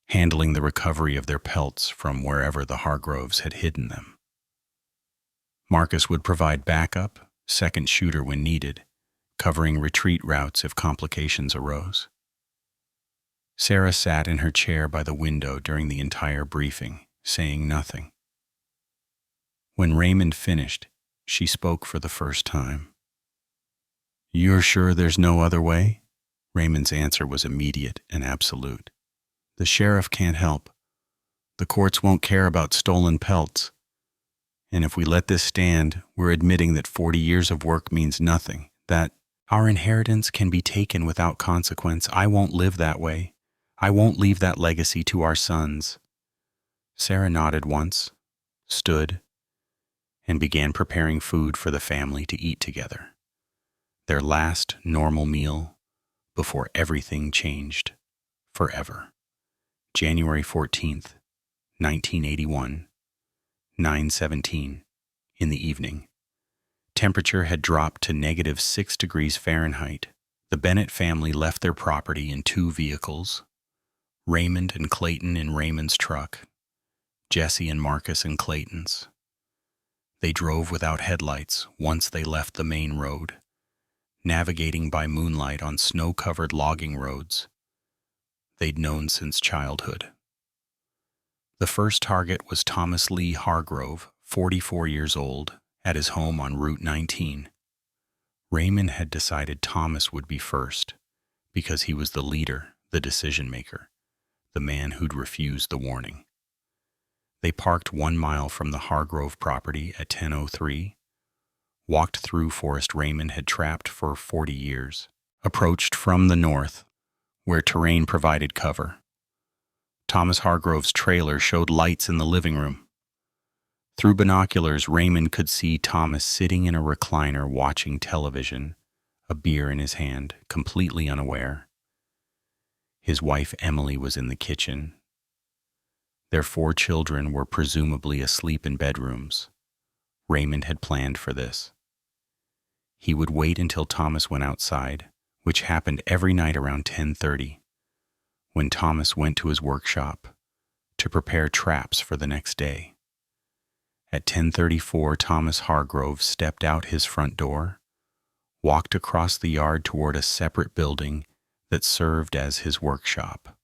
A: handling the recovery of their pelts from wherever the Hargroves had hidden them. Marcus would provide backup, second shooter when needed, covering retreat routes if complications arose. Sarah sat in her chair by the window during the entire briefing, saying nothing. When Raymond finished, she spoke for the first time. "You're sure there's no other way?" Raymond's answer was immediate and absolute. "The sheriff can't help. The courts won't care about stolen pelts. And if we let this stand, we're admitting that 40 years of work means nothing, that our inheritance can be taken without consequence. I won't live that way. I won't leave that legacy to our sons." Sarah nodded once, stood, and began preparing food for the family to eat together. Their last normal meal before everything changed forever. January 14th, 1981, 9:17 in the evening. Temperature had dropped to -6 degrees Fahrenheit. The Bennett family left their property in 2 vehicles, Raymond and Clayton in Raymond's truck, Jesse and Marcus in Clayton's. They drove without headlights once they left the main road, navigating by moonlight on snow-covered logging roads they'd known since childhood. The first target was Thomas Lee Hargrove, 44 years old, at his home on Route 19. Raymond had decided Thomas would be first because he was the leader, the decision-maker, the man who'd refused the warning. They parked 1 mile from the Hargrove property at 10:03, walked through forest Raymond had trapped for 40 years, approached from the north, where terrain provided cover. Thomas Hargrove's trailer showed lights in the living room. Through binoculars, Raymond could see Thomas sitting in a recliner watching television, a beer in his hand, completely unaware. His wife Emily was in the kitchen. Their 4 children were presumably asleep in bedrooms. Raymond had planned for this. He would wait until Thomas went outside, which happened every night around 10:30, when Thomas went to his workshop to prepare traps for the next day. At 10:34, Thomas Hargrove stepped out his front door, walked across the yard toward a separate building that served as his workshop.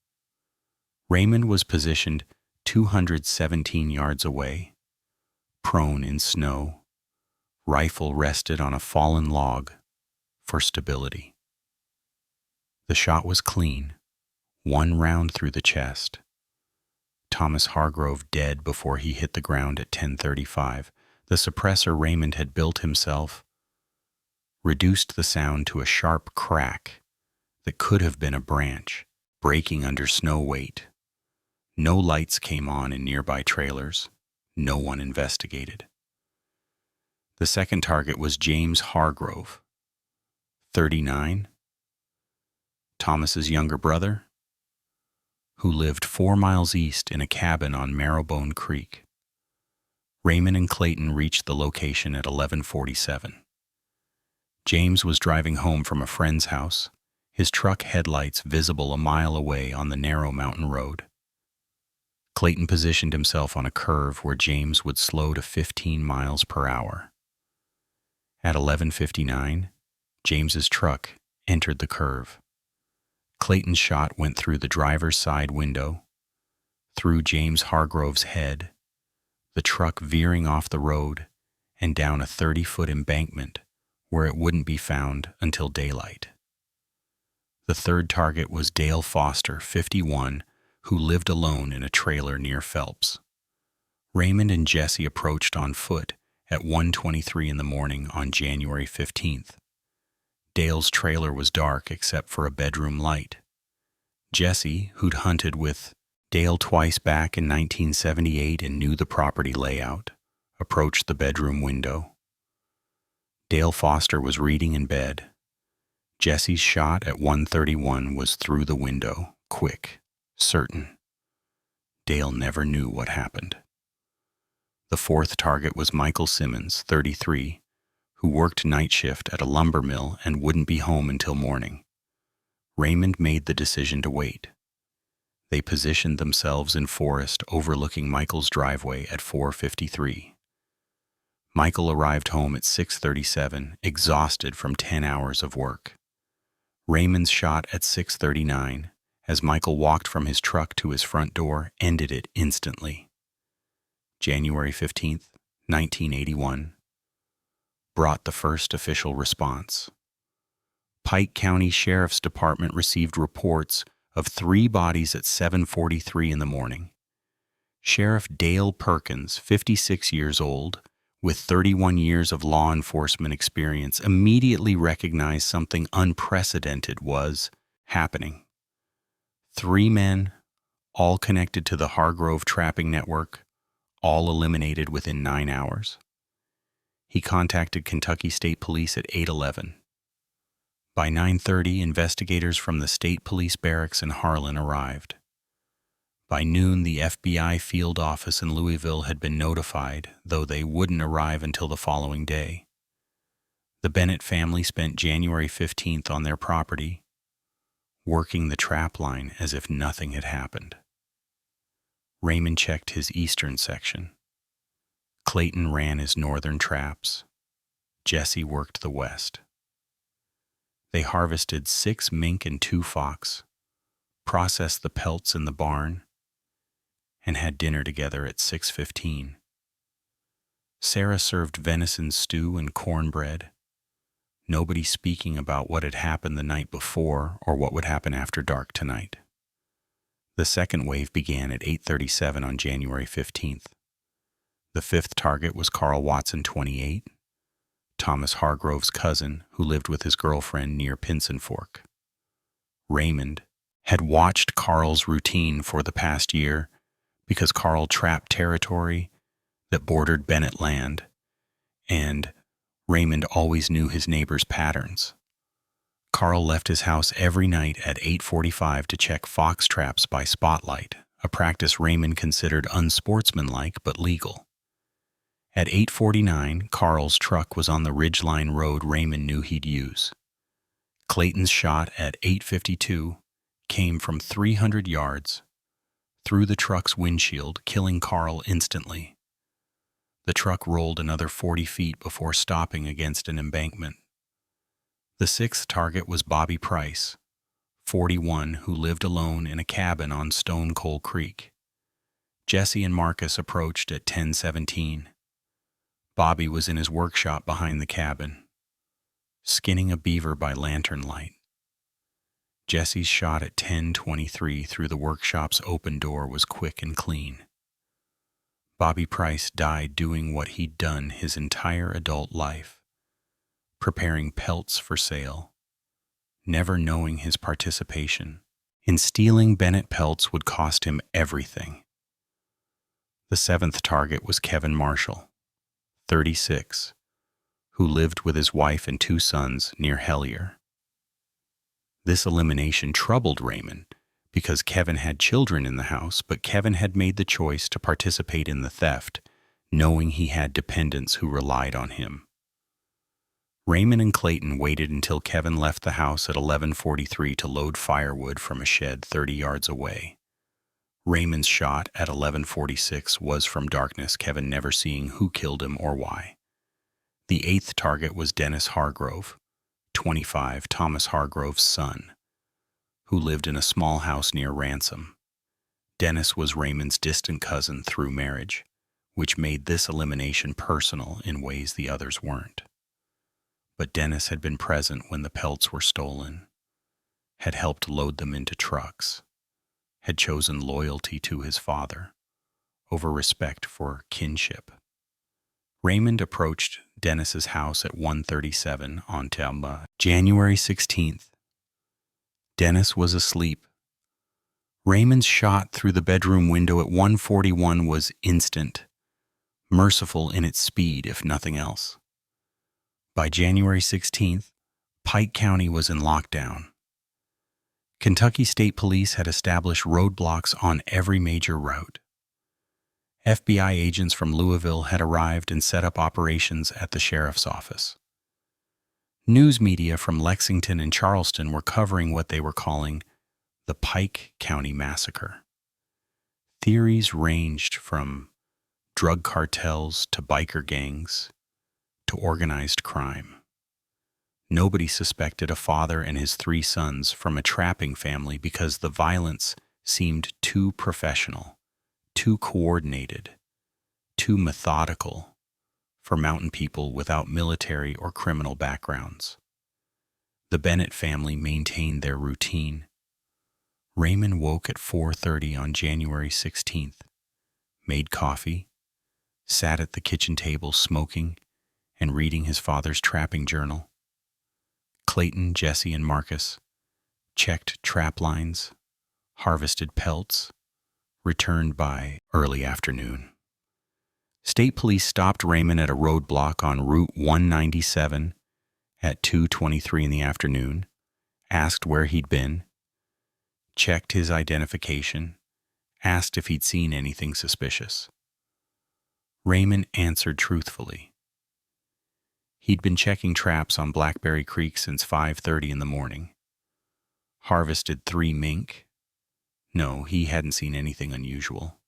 A: Raymond was positioned 217 yards away, prone in snow, rifle rested on a fallen log for stability. The shot was clean, 1 round through the chest. Thomas Hargrove dead before he hit the ground at 10:35. The suppressor Raymond had built himself reduced the sound to a sharp crack that could have been a branch breaking under snow weight. No lights came on in nearby trailers. No one investigated. The second target was James Hargrove, 39, Thomas's younger brother, who lived 4 miles east in a cabin on Marrowbone Creek. Raymond and Clayton reached the location at 11:47. James was driving home from a friend's house, his truck headlights visible a mile away on the narrow mountain road. Clayton positioned himself on a curve where James would slow to 15 miles per hour. At 11:59, James's truck entered the curve. Clayton's shot went through the driver's side window, through James Hargrove's head, the truck veering off the road and down a 30-foot embankment where it wouldn't be found until daylight. The third target was Dale Foster, 51, who lived alone in a trailer near Phelps. Raymond and Jesse approached on foot at 1:23 in the morning on January 15th. Dale's trailer was dark except for a bedroom light. Jesse, who'd hunted with Dale twice back in 1978 and knew the property layout, approached the bedroom window. Dale Foster was reading in bed. Jesse's shot at 1:31 was through the window, quick, certain. Dale never knew what happened. The fourth target was Michael Simmons, 33, who worked night shift at a lumber mill and wouldn't be home until morning. Raymond made the decision to wait. They positioned themselves in forest overlooking Michael's driveway at 4:53. Michael arrived home at 6:37, exhausted from 10 hours of work. Raymond's shot at 6:39, as Michael walked from his truck to his front door, ended it instantly. January 15th, 1981, brought the first official response. Pike County Sheriff's Department received reports of 3 bodies at 7:43 in the morning. Sheriff Dale Perkins, 56 years old, with 31 years of law enforcement experience, immediately recognized something unprecedented was happening. 3 men, all connected to the Hargrove trapping network, all eliminated within 9 hours. He contacted Kentucky State Police at 8:11. By 9:30, investigators from the State Police Barracks in Harlan arrived. By noon, the FBI field office in Louisville had been notified, though they wouldn't arrive until the following day. The Bennett family spent January 15th on their property, working the trap line as if nothing had happened. Raymond checked his eastern section. Clayton ran his northern traps. Jesse worked the west. They harvested 6 mink and 2 fox, processed the pelts in the barn, and had dinner together at 6:15. Sarah served venison stew and cornbread, nobody speaking about what had happened the night before or what would happen after dark tonight. The second wave began at 8:37 on January 15th. The 5th target was Carl Watson, 28, Thomas Hargrove's cousin, who lived with his girlfriend near Pinson Fork. Raymond had watched Carl's routine for the past year because Carl trapped territory that bordered Bennett land, and Raymond always knew his neighbors' patterns. Carl left his house every night at 8:45 to check fox traps by spotlight, a practice Raymond considered unsportsmanlike but legal. At 8:49, Carl's truck was on the ridgeline road Raymond knew he'd use. Clayton's shot at 8:52 came from 300 yards, through the truck's windshield, killing Carl instantly. The truck rolled another 40 feet before stopping against an embankment. The 6th target was Bobby Price, 41, who lived alone in a cabin on Stone Coal Creek. Jesse and Marcus approached at 10:17. Bobby was in his workshop behind the cabin, skinning a beaver by lantern light. Jesse's shot at 10:23 through the workshop's open door was quick and clean. Bobby Price died doing what he'd done his entire adult life, preparing pelts for sale, never knowing his participation in stealing Bennett pelts would cost him everything. The seventh target was Kevin Marshall, 36, who lived with his wife and 2 sons near Hellier. This elimination troubled Raymond because Kevin had children in the house, but Kevin had made the choice to participate in the theft, knowing he had dependents who relied on him. Raymond and Clayton waited until Kevin left the house at 11:43 to load firewood from a shed 30 yards away. Raymond's shot at 11:46 was from darkness, Kevin never seeing who killed him or why. The 8th target was Dennis Hargrove, 25, Thomas Hargrove's son, who lived in a small house near Ransom. Dennis was Raymond's distant cousin through marriage, which made this elimination personal in ways the others weren't. But Dennis had been present when the pelts were stolen, had helped load them into trucks, had chosen loyalty to his father over respect for kinship. Raymond approached Dennis's house at 1:37 on January 16th. Dennis was asleep. Raymond's shot through the bedroom window at 1:41 was instant, merciful in its speed, if nothing else. By January 16th, Pike County was in lockdown. Kentucky State Police had established roadblocks on every major route. FBI agents from Louisville had arrived and set up operations at the sheriff's office. News media from Lexington and Charleston were covering what they were calling the Pike County Massacre. Theories ranged from drug cartels to biker gangs to organized crime. Nobody suspected a father and his 3 sons from a trapping family because the violence seemed too professional, too coordinated, too methodical for mountain people without military or criminal backgrounds. The Bennett family maintained their routine. Raymond woke at 4:30 on January 16th, made coffee, sat at the kitchen table smoking and reading his father's trapping journal. Clayton, Jesse, and Marcus checked trap lines, harvested pelts, returned by early afternoon. State police stopped Raymond at a roadblock on Route 197 at 2:23 in the afternoon, asked where he'd been, checked his identification, asked if he'd seen anything suspicious. Raymond answered truthfully. He'd been checking traps on Blackberry Creek since 5:30 in the morning. Harvested 3 mink. No, he hadn't seen anything unusual.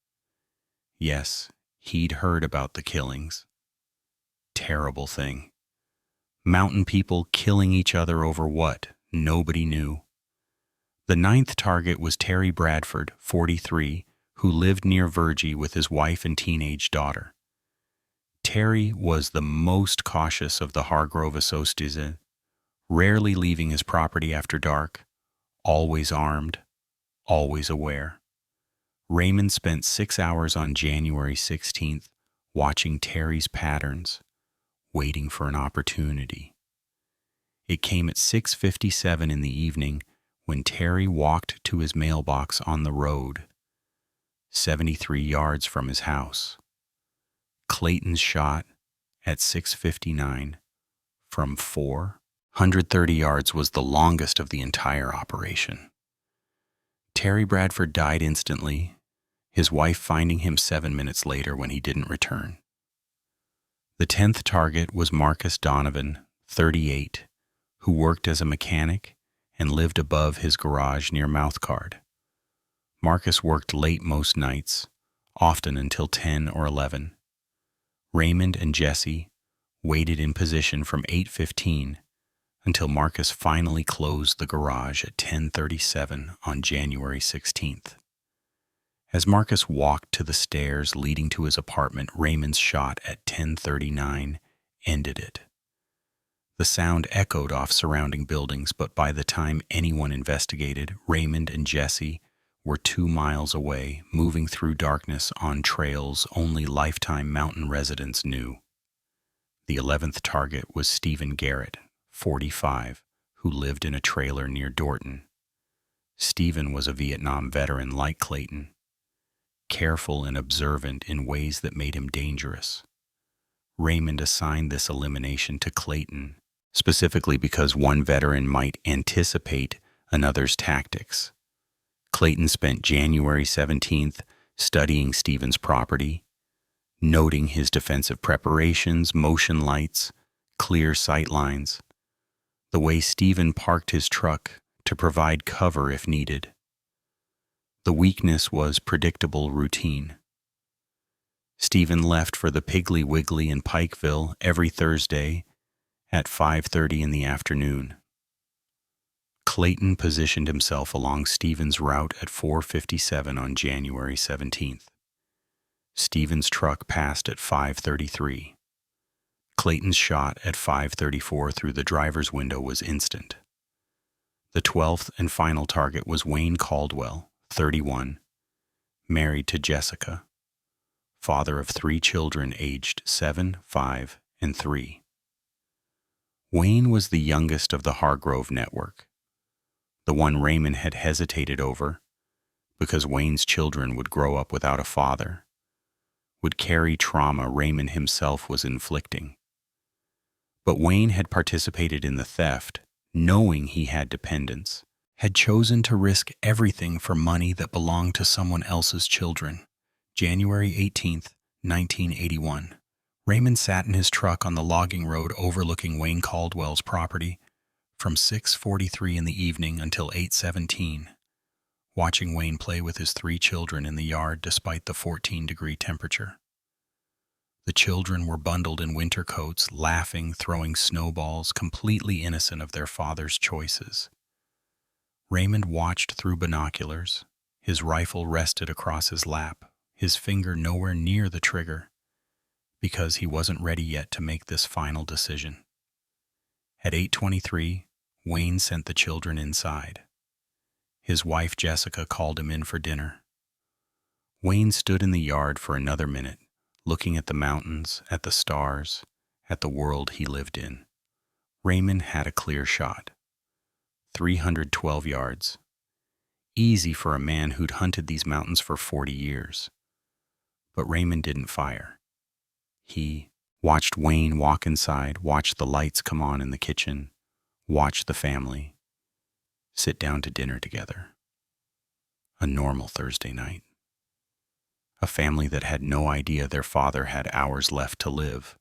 A: Yes, he'd heard about the killings. Terrible thing. Mountain people killing each other over what? Nobody knew. The 9th target was Terry Bradford, 43, who lived near Virgie with his wife and teenage daughter. Terry was the most cautious of the Hargrove associates, rarely leaving his property after dark, always armed, always aware. Raymond spent 6 hours on January 16th watching Terry's patterns, waiting for an opportunity. It came at 6:57 in the evening when Terry walked to his mailbox on the road, 73 yards from his house. Clayton's shot at 6:59 from 430 yards was the longest of the entire operation. Terry Bradford died instantly, his wife finding him 7 minutes later when he didn't return. The 10th target was Marcus Donovan, 38, who worked as a mechanic and lived above his garage near Mouthcard. Marcus worked late most nights, often until 10 or 11. Raymond and Jesse waited in position from 8:15 until Marcus finally closed the garage at 10:37 on January 16th. As Marcus walked to the stairs leading to his apartment, Raymond's shot at 10:39 ended it. The sound echoed off surrounding buildings, but by the time anyone investigated, Raymond and Jesse were 2 miles away, moving through darkness on trails only lifetime mountain residents knew. The 11th target was Stephen Garrett, 45, who lived in a trailer near Dorton. Stephen was a Vietnam veteran like Clayton, careful and observant in ways that made him dangerous. Raymond assigned this elimination to Clayton, specifically because one veteran might anticipate another's tactics. Clayton spent January 17th studying Stephen's property, noting his defensive preparations, motion lights, clear sight lines, the way Stephen parked his truck to provide cover if needed. The weakness was predictable routine. Stephen left for the Piggly Wiggly in Pikeville every Thursday at 5:30 in the afternoon. Clayton positioned himself along Stephen's route at 4:57 on January 17th. Stephen's truck passed at 5:33. Clayton's shot at 5:34 through the driver's window was instant. The 12th and final target was Wayne Caldwell, 31, married to Jessica, father of 3 children aged 7, 5, and 3. Wayne was the youngest of the Hargrove network, the one Raymond had hesitated over because Wayne's children would grow up without a father, would carry trauma Raymond himself was inflicting. But Wayne had participated in the theft, knowing he had dependents, had chosen to risk everything for money that belonged to someone else's children. January 18th, 1981. Raymond sat in his truck on the logging road overlooking Wayne Caldwell's property from 6:43 in the evening until 8:17, watching Wayne play with his 3 children in the yard despite the 14-degree temperature. The children were bundled in winter coats, laughing, throwing snowballs, completely innocent of their father's choices. Raymond watched through binoculars. His rifle rested across his lap, his finger nowhere near the trigger, because he wasn't ready yet to make this final decision. At 8:23, Wayne sent the children inside. His wife Jessica called him in for dinner. Wayne stood in the yard for another minute, looking at the mountains, at the stars, at the world he lived in. Raymond had a clear shot. 312 yards. Easy for a man who'd hunted these mountains for 40 years. But Raymond didn't fire. He watched Wayne walk inside, watched the lights come on in the kitchen, watched the family sit down to dinner together. A normal Thursday night. A family that had no idea their father had hours left to live.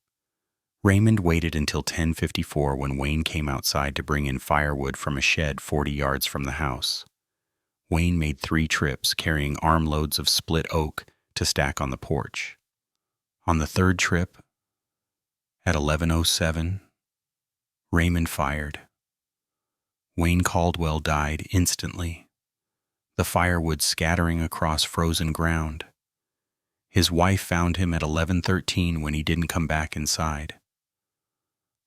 A: Raymond waited until 10:54 when Wayne came outside to bring in firewood from a shed 40 yards from the house. Wayne made 3 trips, carrying armloads of split oak to stack on the porch. On the 3rd trip, at 11:07, Raymond fired. Wayne Caldwell died instantly, the firewood scattering across frozen ground. His wife found him at 11:13 when he didn't come back inside.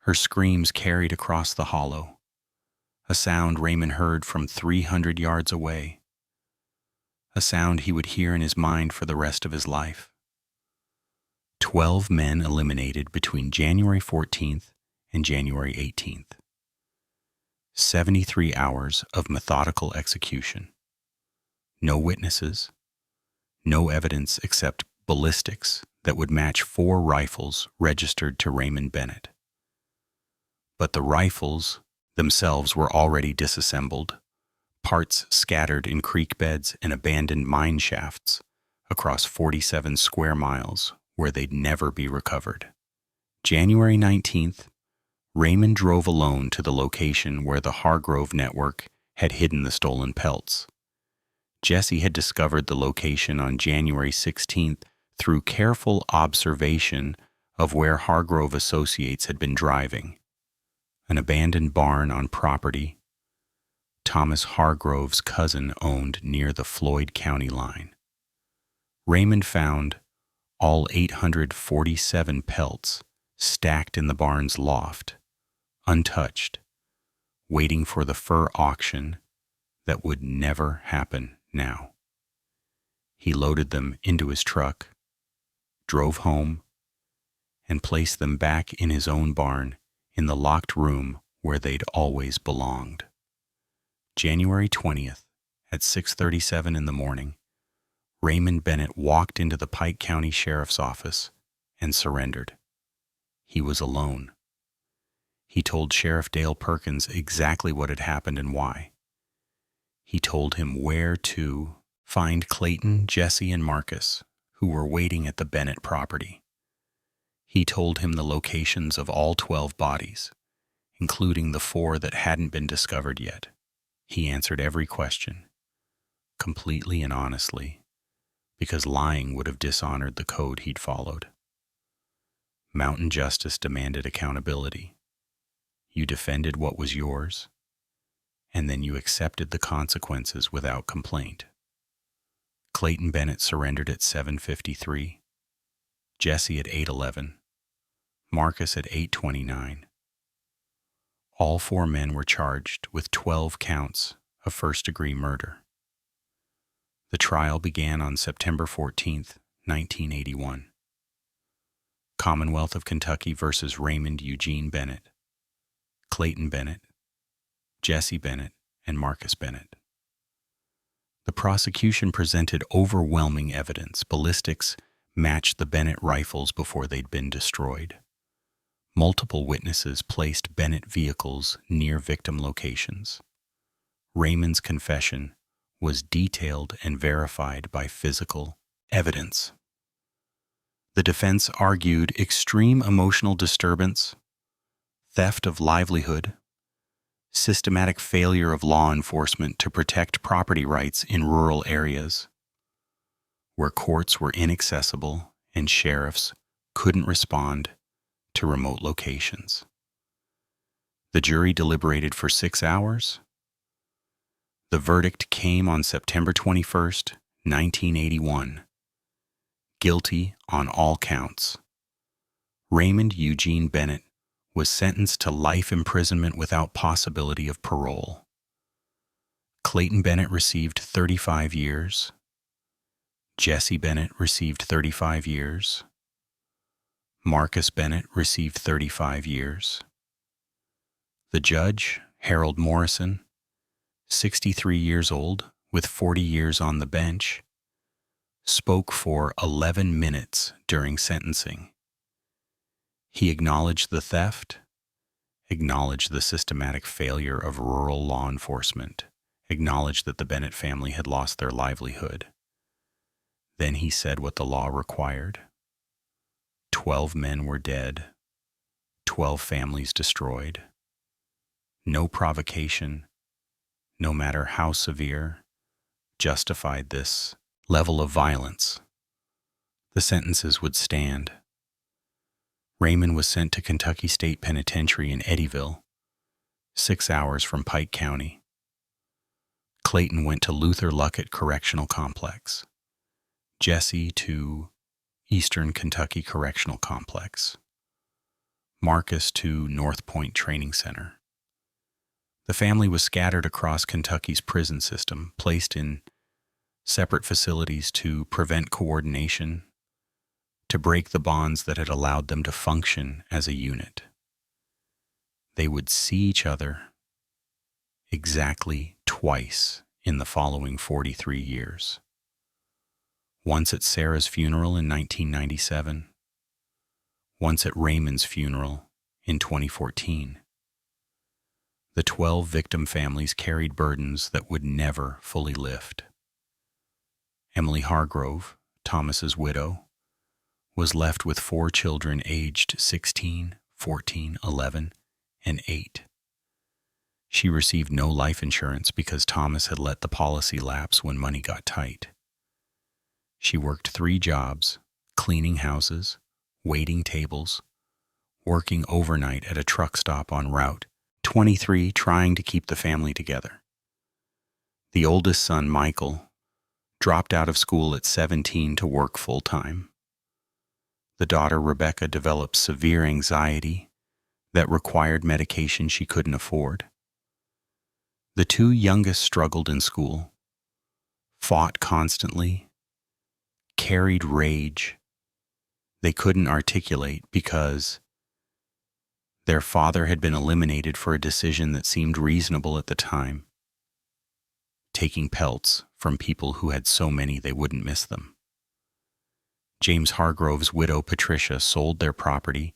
A: Her screams carried across the hollow, a sound Raymond heard from 300 yards away, a sound he would hear in his mind for the rest of his life. 12 men eliminated between January 14th and January 18th. 73 hours of methodical execution. No witnesses, no evidence except ballistics that would match 4 rifles registered to Raymond Bennett. But the rifles themselves were already disassembled, parts scattered in creek beds and abandoned mine shafts across 47 square miles where they'd never be recovered. January 19th, Raymond drove alone to the location where the Hargrove network had hidden the stolen pelts. Jesse had discovered the location on January 16th through careful observation of where Hargrove associates had been driving. An abandoned barn on property Thomas Hargrove's cousin owned near the Floyd County line. Raymond found all 847 pelts stacked in the barn's loft, untouched, waiting for the fur auction that would never happen now. He loaded them into his truck, drove home, and placed them back in his own barn in the locked room where they'd always belonged. January 20th, at 6:37 in the morning, Raymond Bennett walked into the Pike County Sheriff's Office and surrendered. He was alone. He told Sheriff Dale Perkins exactly what had happened and why. He told him where to find Clayton, Jesse, and Marcus, who were waiting at the Bennett property. He told him the locations of all 12 bodies, including the 4 that hadn't been discovered yet. He answered every question, completely and honestly, because lying would have dishonored the code he'd followed. Mountain justice demanded accountability. You defended what was yours, and then you accepted the consequences without complaint. Clayton Bennett surrendered at 7:53, Jesse at 8:11, Marcus at 8:29. All 4 men were charged with 12 counts of first-degree murder. The trial began on September 14th, 1981. Commonwealth of Kentucky versus Raymond Eugene Bennett, Clayton Bennett, Jesse Bennett, and Marcus Bennett. The prosecution presented overwhelming evidence. Ballistics matched the Bennett rifles before they'd been destroyed. Multiple witnesses placed Bennett vehicles near victim locations. Raymond's confession was detailed and verified by physical evidence. The defense argued extreme emotional disturbance, theft of livelihood, systematic failure of law enforcement to protect property rights in rural areas, where courts were inaccessible and sheriffs couldn't respond to remote locations. The jury deliberated for 6 hours. The verdict came on September 21st, 1981. Guilty on all counts. Raymond Eugene Bennett was sentenced to life imprisonment without possibility of parole. Clayton Bennett received 35 years. Jesse Bennett received 35 years. Marcus Bennett received 35 years. The judge, Harold Morrison, 63 years old with 40 years on the bench, spoke for 11 minutes during sentencing. He acknowledged the theft, acknowledged the systematic failure of rural law enforcement, acknowledged that the Bennett family had lost their livelihood. Then he said what the law required. 12 men were dead, 12 families destroyed. No provocation, no matter how severe, justified this level of violence. The sentences would stand. Raymond was sent to Kentucky State Penitentiary in Eddyville, 6 hours from Pike County. Clayton went to Luther Luckett Correctional Complex. Jesse to Eastern Kentucky Correctional Complex. Marcus to North Point Training Center. The family was scattered across Kentucky's prison system, placed in separate facilities to prevent coordination, to break the bonds that had allowed them to function as a unit. They would see each other exactly twice in the following 43 years. Once at Sarah's funeral in 1997, once at Raymond's funeral in 2014. The 12 victim families carried burdens that would never fully lift. Emily Hargrove, Thomas's widow, was left with 4 children aged 16, 14, 11, and 8. She received no life insurance because Thomas had let the policy lapse when money got tight. She worked 3 jobs, cleaning houses, waiting tables, working overnight at a truck stop on Route 23, trying to keep the family together. The oldest son, Michael, dropped out of school at 17 to work full-time. The daughter, Rebecca, developed severe anxiety that required medication she couldn't afford. The 2 youngest struggled in school, fought constantly, carried rage they couldn't articulate because their father had been eliminated for a decision that seemed reasonable at the time, taking pelts from people who had so many they wouldn't miss them. James Hargrove's widow Patricia sold their property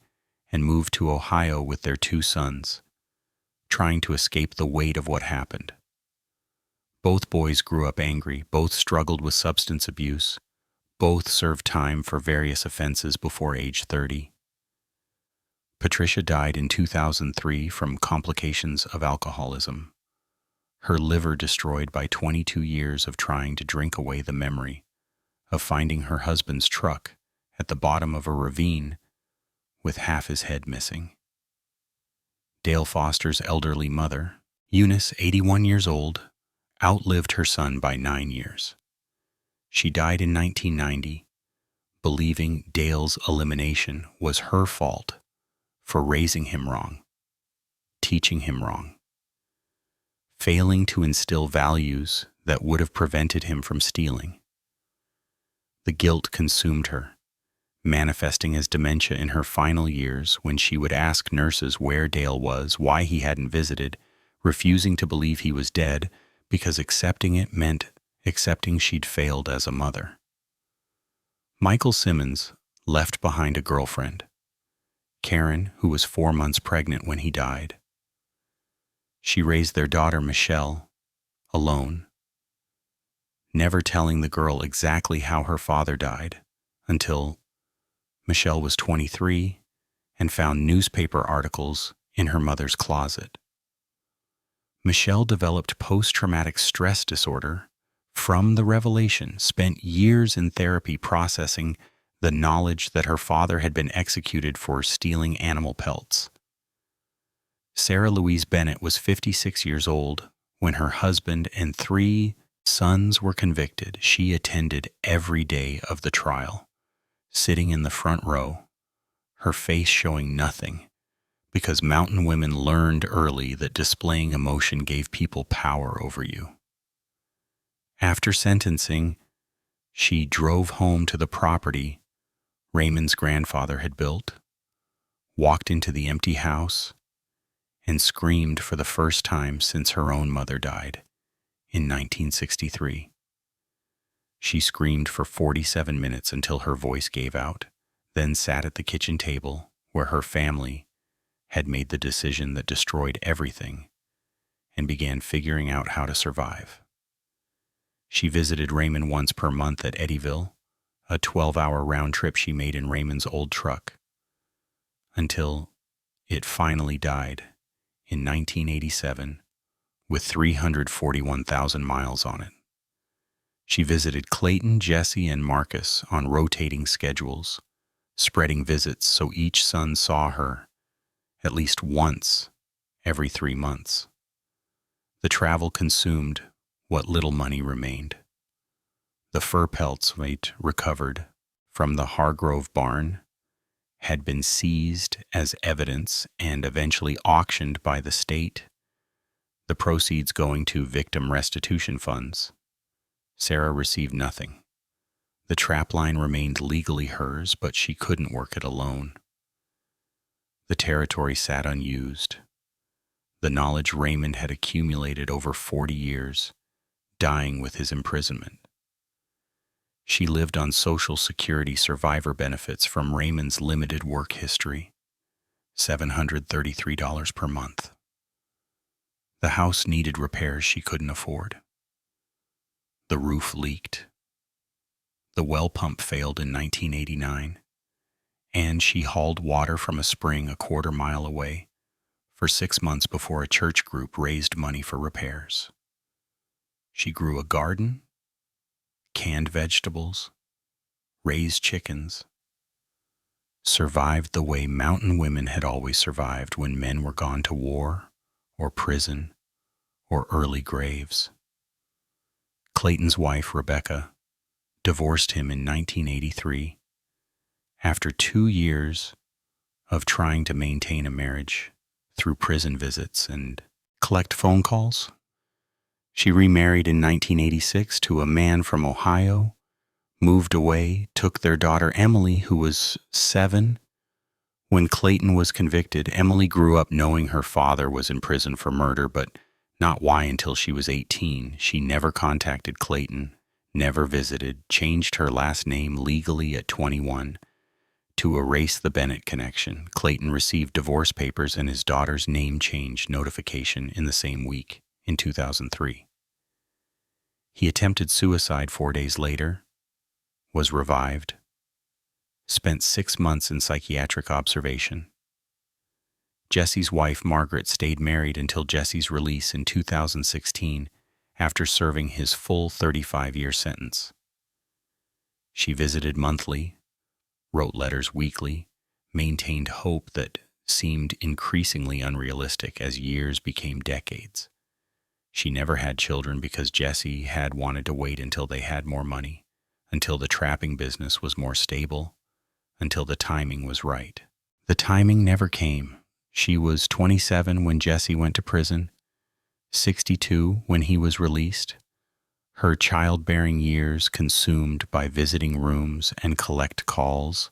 A: and moved to Ohio with their 2 sons, trying to escape the weight of what happened. Both boys grew up angry, both struggled with substance abuse, both served time for various offenses before age 30. Patricia died in 2003 from complications of alcoholism, her liver destroyed by 22 years of trying to drink away the memory of finding her husband's truck at the bottom of a ravine with half his head missing. Dale Foster's elderly mother, Eunice, 81 years old, outlived her son by 9 years. She died in 1990, believing Dale's elimination was her fault for raising him wrong, teaching him wrong, failing to instill values that would have prevented him from stealing. The guilt consumed her, manifesting as dementia in her final years when she would ask nurses where Dale was, why he hadn't visited, refusing to believe he was dead because accepting it meant accepting she'd failed as a mother. Michael Simmons left behind a girlfriend, Karen, who was 4 months pregnant when he died. She raised their daughter Michelle alone, never telling the girl exactly how her father died until Michelle was 23 and found newspaper articles in her mother's closet. Michelle developed post-traumatic stress disorder from the revelation, spent years in therapy processing the knowledge that her father had been executed for stealing animal pelts. Sarah Louise Bennett was 56 years old when her husband and 3 sons were convicted. She attended every day of the trial, sitting in the front row, her face showing nothing, because mountain women learned early that displaying emotion gave people power over you. After sentencing, she drove home to the property Raymond's grandfather had built, walked into the empty house, and screamed for the first time since her own mother died in 1963. She screamed for 47 minutes until her voice gave out, then sat at the kitchen table where her family had made the decision that destroyed everything and began figuring out how to survive. She visited Raymond once per month at Eddyville, a 12-hour round trip she made in Raymond's old truck, until it finally died in 1987 with 341,000 miles on it. She visited Clayton, Jesse, and Marcus on rotating schedules, spreading visits so each son saw her at least once every 3 months. The travel consumed what little money remained. The fur pelts we'd recovered from the Hargrove barn had been seized as evidence and eventually auctioned by the state, the proceeds going to victim restitution funds. Sarah received nothing. The trapline remained legally hers, but she couldn't work it alone. The territory sat unused. The knowledge Raymond had accumulated over 40 years, dying with his imprisonment. She lived on Social Security survivor benefits from Raymond's limited work history, $733 per month. The house needed repairs she couldn't afford. The roof leaked. The well pump failed in 1989, and she hauled water from a spring a quarter mile away for 6 months before a church group raised money for repairs. She grew a garden, canned vegetables, raised chickens, survived the way mountain women had always survived when men were gone to war or prison or early graves. Clayton's wife, Rebecca, divorced him in 1983 after 2 years of trying to maintain a marriage through prison visits and collect phone calls. She remarried in 1986 to a man from Ohio, moved away, took their daughter Emily, who was 7. When Clayton was convicted, Emily grew up knowing her father was in prison for murder, but not why until she was 18. She never contacted Clayton, never visited, changed her last name legally at 21 to erase the Bennett connection. Clayton received divorce papers and his daughter's name change notification in the same week, in 2003. He attempted suicide 4 days later, was revived, spent 6 months in psychiatric observation. Jesse's wife, Margaret, stayed married until Jesse's release in 2016 after serving his full 35-year sentence. She visited monthly, wrote letters weekly, maintained hope that seemed increasingly unrealistic as years became decades. She never had children because Jesse had wanted to wait until they had more money, until the trapping business was more stable, until the timing was right. The timing never came. She was 27 when Jesse went to prison, 62 when he was released, her childbearing years consumed by visiting rooms and collect calls,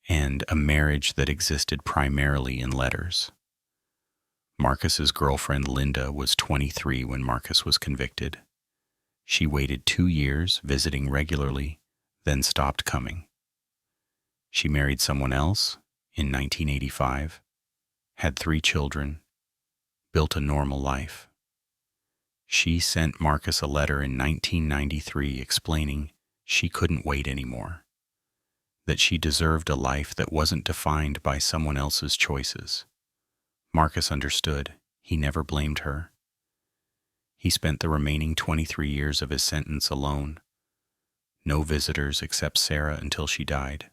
A: and a marriage that existed primarily in letters. Marcus's girlfriend Linda was 23 when Marcus was convicted. She waited 2 years, visiting regularly, then stopped coming. She married someone else in 1985, had 3 children, built a normal life. She sent Marcus a letter in 1993 explaining she couldn't wait anymore, that she deserved a life that wasn't defined by someone else's choices. Marcus understood. He never blamed her. He spent the remaining 23 years of his sentence alone. No visitors except Sarah until she died.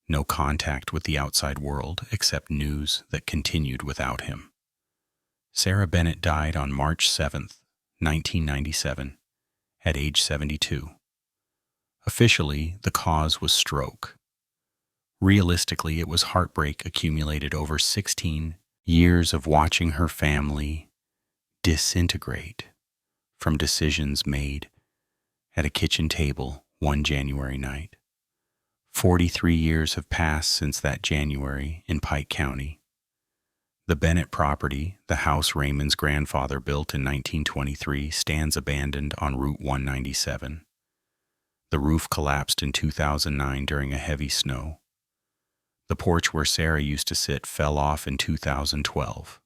A: No contact with the outside world except news that continued without him. Sarah Bennett died on March 7th, 1997, at age 72. Officially, the cause was stroke. Realistically, it was heartbreak accumulated over 16 years of watching her family disintegrate from decisions made at a kitchen table one January night. 43 years have passed since that January in Pike County. The Bennett property, the house Raymond's grandfather built in 1923, stands abandoned on Route 197. The roof collapsed in 2009 during a heavy snow. The porch where Sarah used to sit fell off in 2012.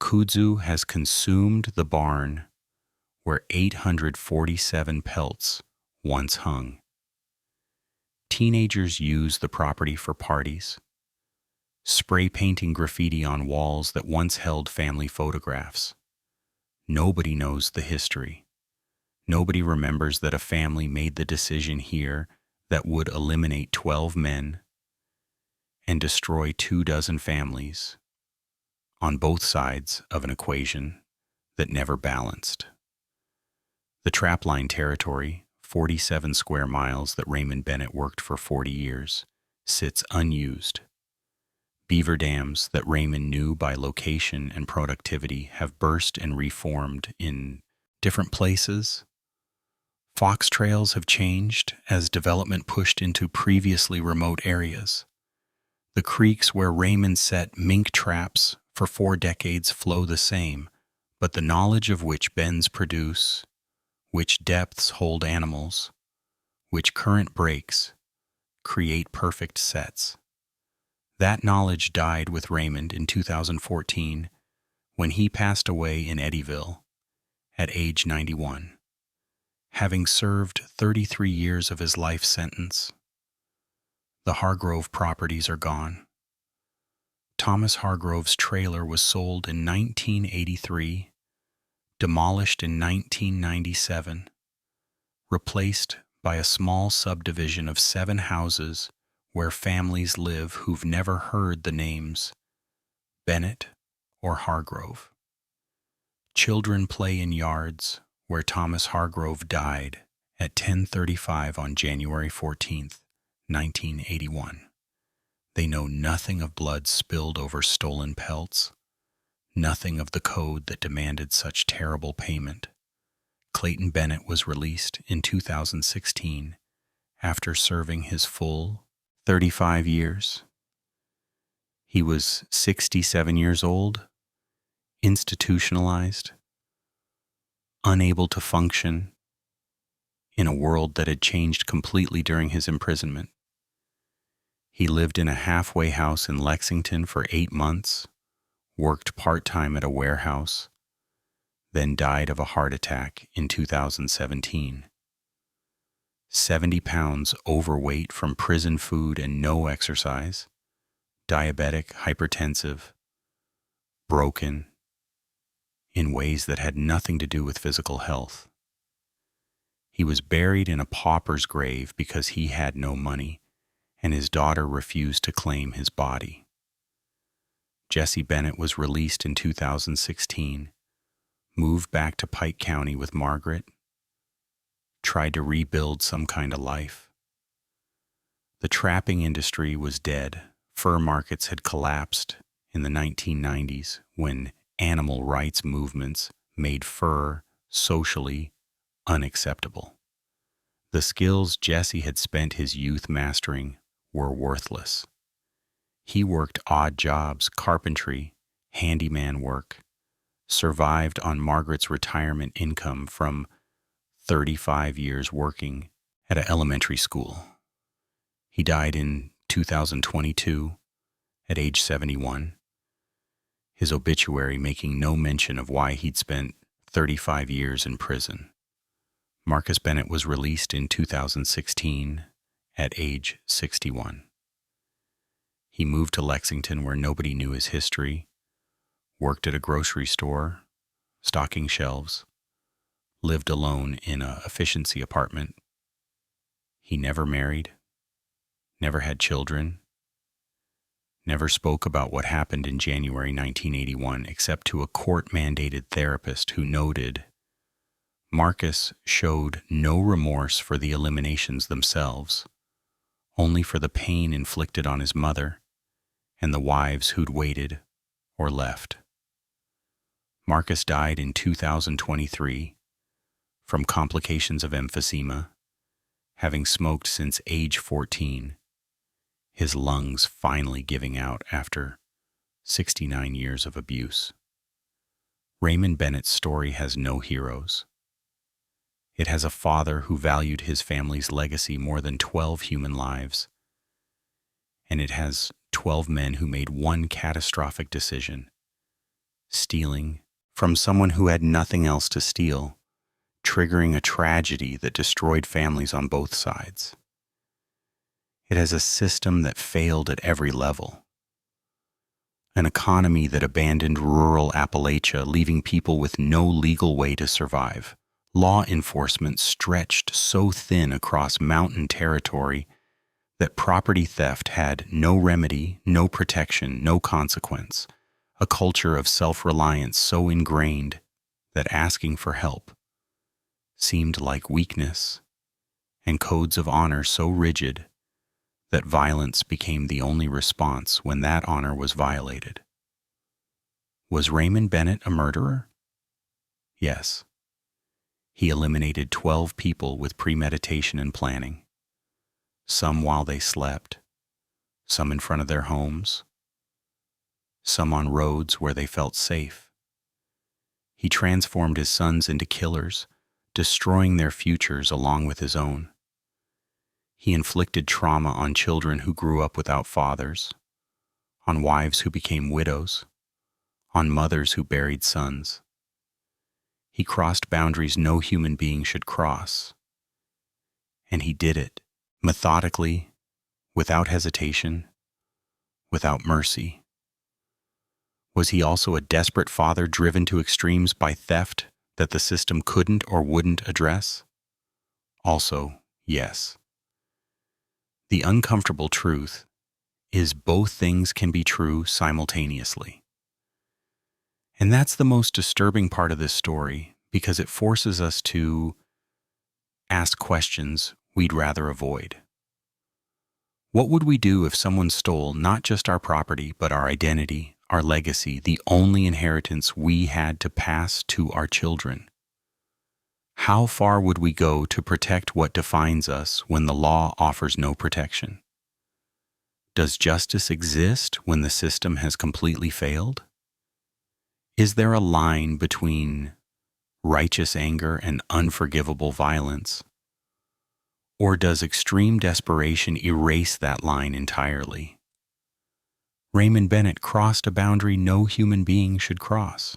A: Kudzu has consumed the barn where 847 Pelts once hung. Teenagers use the property for parties, spray painting graffiti on walls that once held family photographs. Nobody knows the history. Nobody remembers that a family made the decision here that would eliminate 12 men and destroy 24 families on both sides of an equation that never balanced. The trapline territory, 47 square miles that Raymond Bennett worked for 40 years, sits unused. Beaver dams that Raymond knew by location and productivity have burst and reformed in different places. Fox trails have changed as development pushed into previously remote areas. The creeks where Raymond set mink traps for 4 decades flow the same, but the knowledge of which bends produce, which depths hold animals, which current breaks, create perfect sets. That knowledge died with Raymond in 2014 when he passed away in Eddyville at age 91, having served 33 years of his life sentence. The Hargrove properties are gone. Thomas Hargrove's trailer was sold in 1983, demolished in 1997, replaced by a small subdivision of 7 houses where families live who've never heard the names Bennett or Hargrove. Children play in yards where Thomas Hargrove died at 10:35 on January 14th, 1981. They know nothing of blood spilled over stolen pelts, nothing of the code that demanded such terrible payment. Clayton Bennett was released in 2016 after serving his full 35 years. He was 67 years old, institutionalized, unable to function in a world that had changed completely during his imprisonment. He lived in a halfway house in Lexington for 8 months, worked part-time at a warehouse, then died of a heart attack in 2017. 70 pounds overweight from prison food and no exercise, diabetic, hypertensive, broken, in ways that had nothing to do with physical health. He was buried in a pauper's grave because he had no money, and his daughter refused to claim his body. Jesse Bennett was released in 2016, moved back to Pike County with Margaret, tried to rebuild some kind of life. The trapping industry was dead. Fur markets had collapsed in the 1990s when animal rights movements made fur socially unacceptable. The skills Jesse had spent his youth mastering were worthless. He worked odd jobs, carpentry, handyman work, survived on Margaret's retirement income from 35 years working at an elementary school. He died in 2022 at age 71, his obituary making no mention of why he'd spent 35 years in prison. Marcus Bennett was released in 2016 at age 61. He moved to Lexington where nobody knew his history, worked at a grocery store, stocking shelves, lived alone in an efficiency apartment. He never married, never had children, never spoke about what happened in January 1981 except to a court-mandated therapist who noted Marcus showed no remorse for the eliminations themselves, only for the pain inflicted on his mother and the wives who'd waited or left. Marcus died in 2023 from complications of emphysema, having smoked since age 14, his lungs finally giving out after 69 years of abuse. Raymond Bennett's story has no heroes. It has a father who valued his family's legacy more than 12 human lives, and it has 12 men who made one catastrophic decision: stealing from someone who had nothing else to steal, triggering a tragedy that destroyed families on both sides. It has a system that failed at every level, an economy that abandoned rural Appalachia, leaving people with no legal way to survive. Law enforcement stretched so thin across mountain territory that property theft had no remedy, no protection, no consequence. A culture of self-reliance so ingrained that asking for help seemed like weakness, and codes of honor so rigid that violence became the only response when that honor was violated. Was Raymond Bennett a murderer? Yes. He eliminated 12 people with premeditation and planning, some while they slept, some in front of their homes, some on roads where they felt safe. He transformed his sons into killers, destroying their futures along with his own. He inflicted trauma on children who grew up without fathers, on wives who became widows, on mothers who buried sons. He crossed boundaries no human being should cross, and he did it methodically, without hesitation, without mercy. Was he also a desperate father driven to extremes by theft that the system couldn't or wouldn't address? Also, yes. The uncomfortable truth is both things can be true simultaneously. And that's the most disturbing part of this story, because it forces us to ask questions we'd rather avoid. What would we do if someone stole not just our property, but our identity, our legacy, the only inheritance we had to pass to our children? How far would we go to protect what defines us when the law offers no protection? Does justice exist when the system has completely failed? Is there a line between righteous anger and unforgivable violence? Or does extreme desperation erase that line entirely? Raymond Bennett crossed a boundary no human being should cross.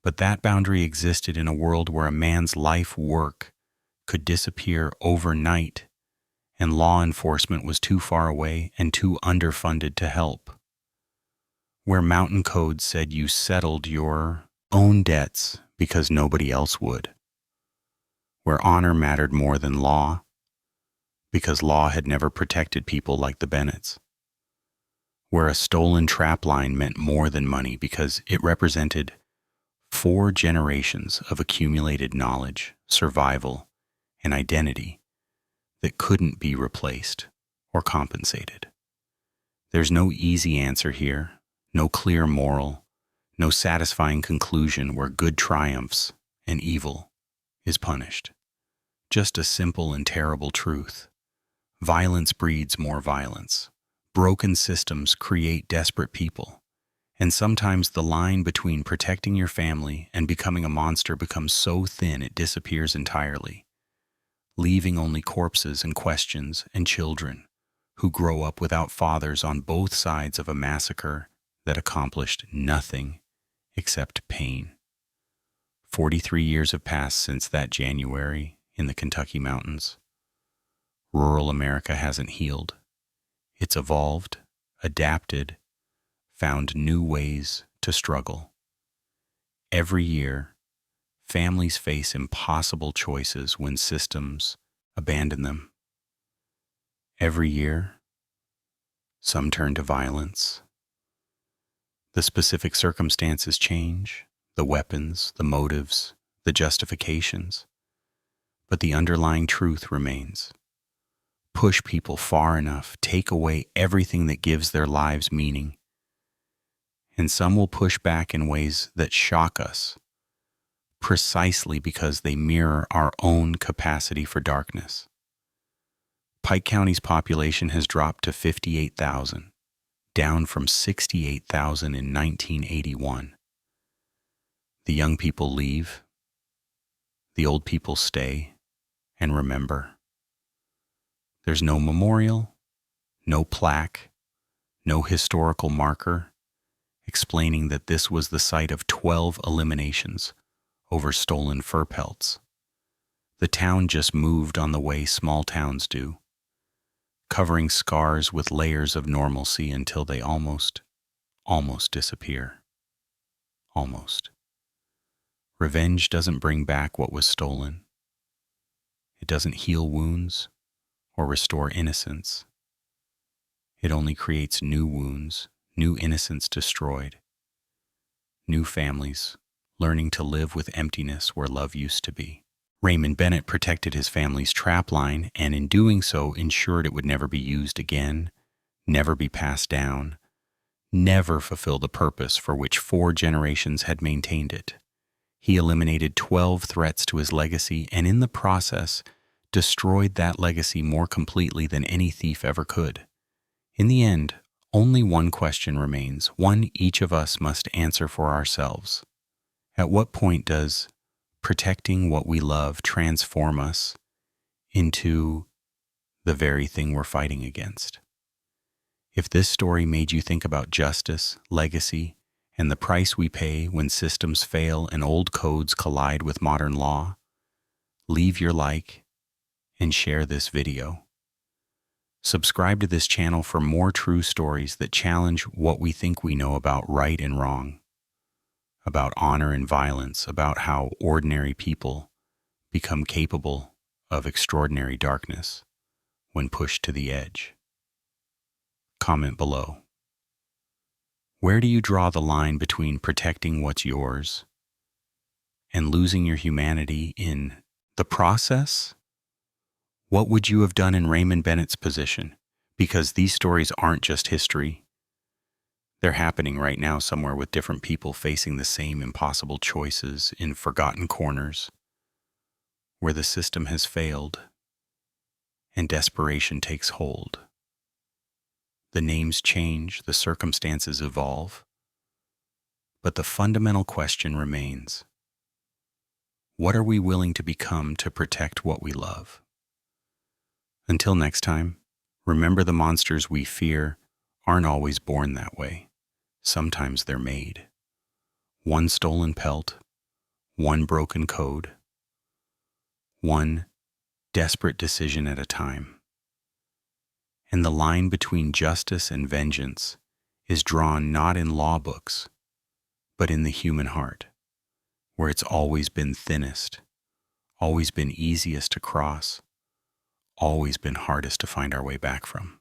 A: But that boundary existed in a world where a man's life work could disappear overnight, and law enforcement was too far away and too underfunded to help. Where mountain codes said you settled your own debts because nobody else would. Where honor mattered more than law, because law had never protected people like the Bennetts. Where a stolen trap line meant more than money because it represented 4 generations of accumulated knowledge, survival, and identity that couldn't be replaced or compensated. There's no easy answer here, no clear moral, no satisfying conclusion where good triumphs and evil is punished. Just a simple and terrible truth. Violence breeds more violence. Broken systems create desperate people. And sometimes the line between protecting your family and becoming a monster becomes so thin it disappears entirely, leaving only corpses and questions and children who grow up without fathers on both sides of a massacre that accomplished nothing except pain. 43 years have passed since that January in the Kentucky mountains. Rural America hasn't healed. It's evolved, adapted, found new ways to struggle. Every year, families face impossible choices when systems abandon them. Every year, some turn to violence. The specific circumstances change, the weapons, the motives, the justifications, but the underlying truth remains. Push people far enough, take away everything that gives their lives meaning, and some will push back in ways that shock us, precisely because they mirror our own capacity for darkness. Pike County's population has dropped to 58,000, down from 68,000 in 1981. The young people leave, the old people stay and remember. There's no memorial, no plaque, no historical marker explaining that this was the site of 12 eliminations over stolen fur pelts. The town just moved on the way small towns do, covering scars with layers of normalcy until they almost disappear. Almost. Revenge doesn't bring back what was stolen. It doesn't heal wounds or restore innocence. It only creates new wounds, new innocence destroyed, new families learning to live with emptiness where love used to be. Raymond Bennett protected his family's trap line and in doing so ensured it would never be used again, never be passed down, never fulfill the purpose for which 4 generations had maintained it. He eliminated 12 threats to his legacy and in the process destroyed that legacy more completely than any thief ever could. In the end, only one question remains, one each of us must answer for ourselves. At what point does protecting what we love transform us into the very thing we're fighting against? If this story made you think about justice, legacy, and the price we pay when systems fail and old codes collide with modern law, leave your like and share this video. Subscribe to this channel for more true stories that challenge what we think we know about right and wrong, about honor and violence, about how ordinary people become capable of extraordinary darkness when pushed to the edge. Comment below. Where do you draw the line between protecting what's yours and losing your humanity in the process? What would you have done in Raymond Bennett's position? Because these stories aren't just history. They're happening right now somewhere with different people facing the same impossible choices in forgotten corners. where the system has failed and desperation takes hold. The names change, the circumstances evolve, but the fundamental question remains: what are we willing to become to protect what we love? Until next time, remember, the monsters we fear aren't always born that way. Sometimes they're made. One stolen pelt, one broken code, one desperate decision at a time. And the line between justice and vengeance is drawn not in law books, but in the human heart, where it's always been thinnest, always been easiest to cross, always been hardest to find our way back from.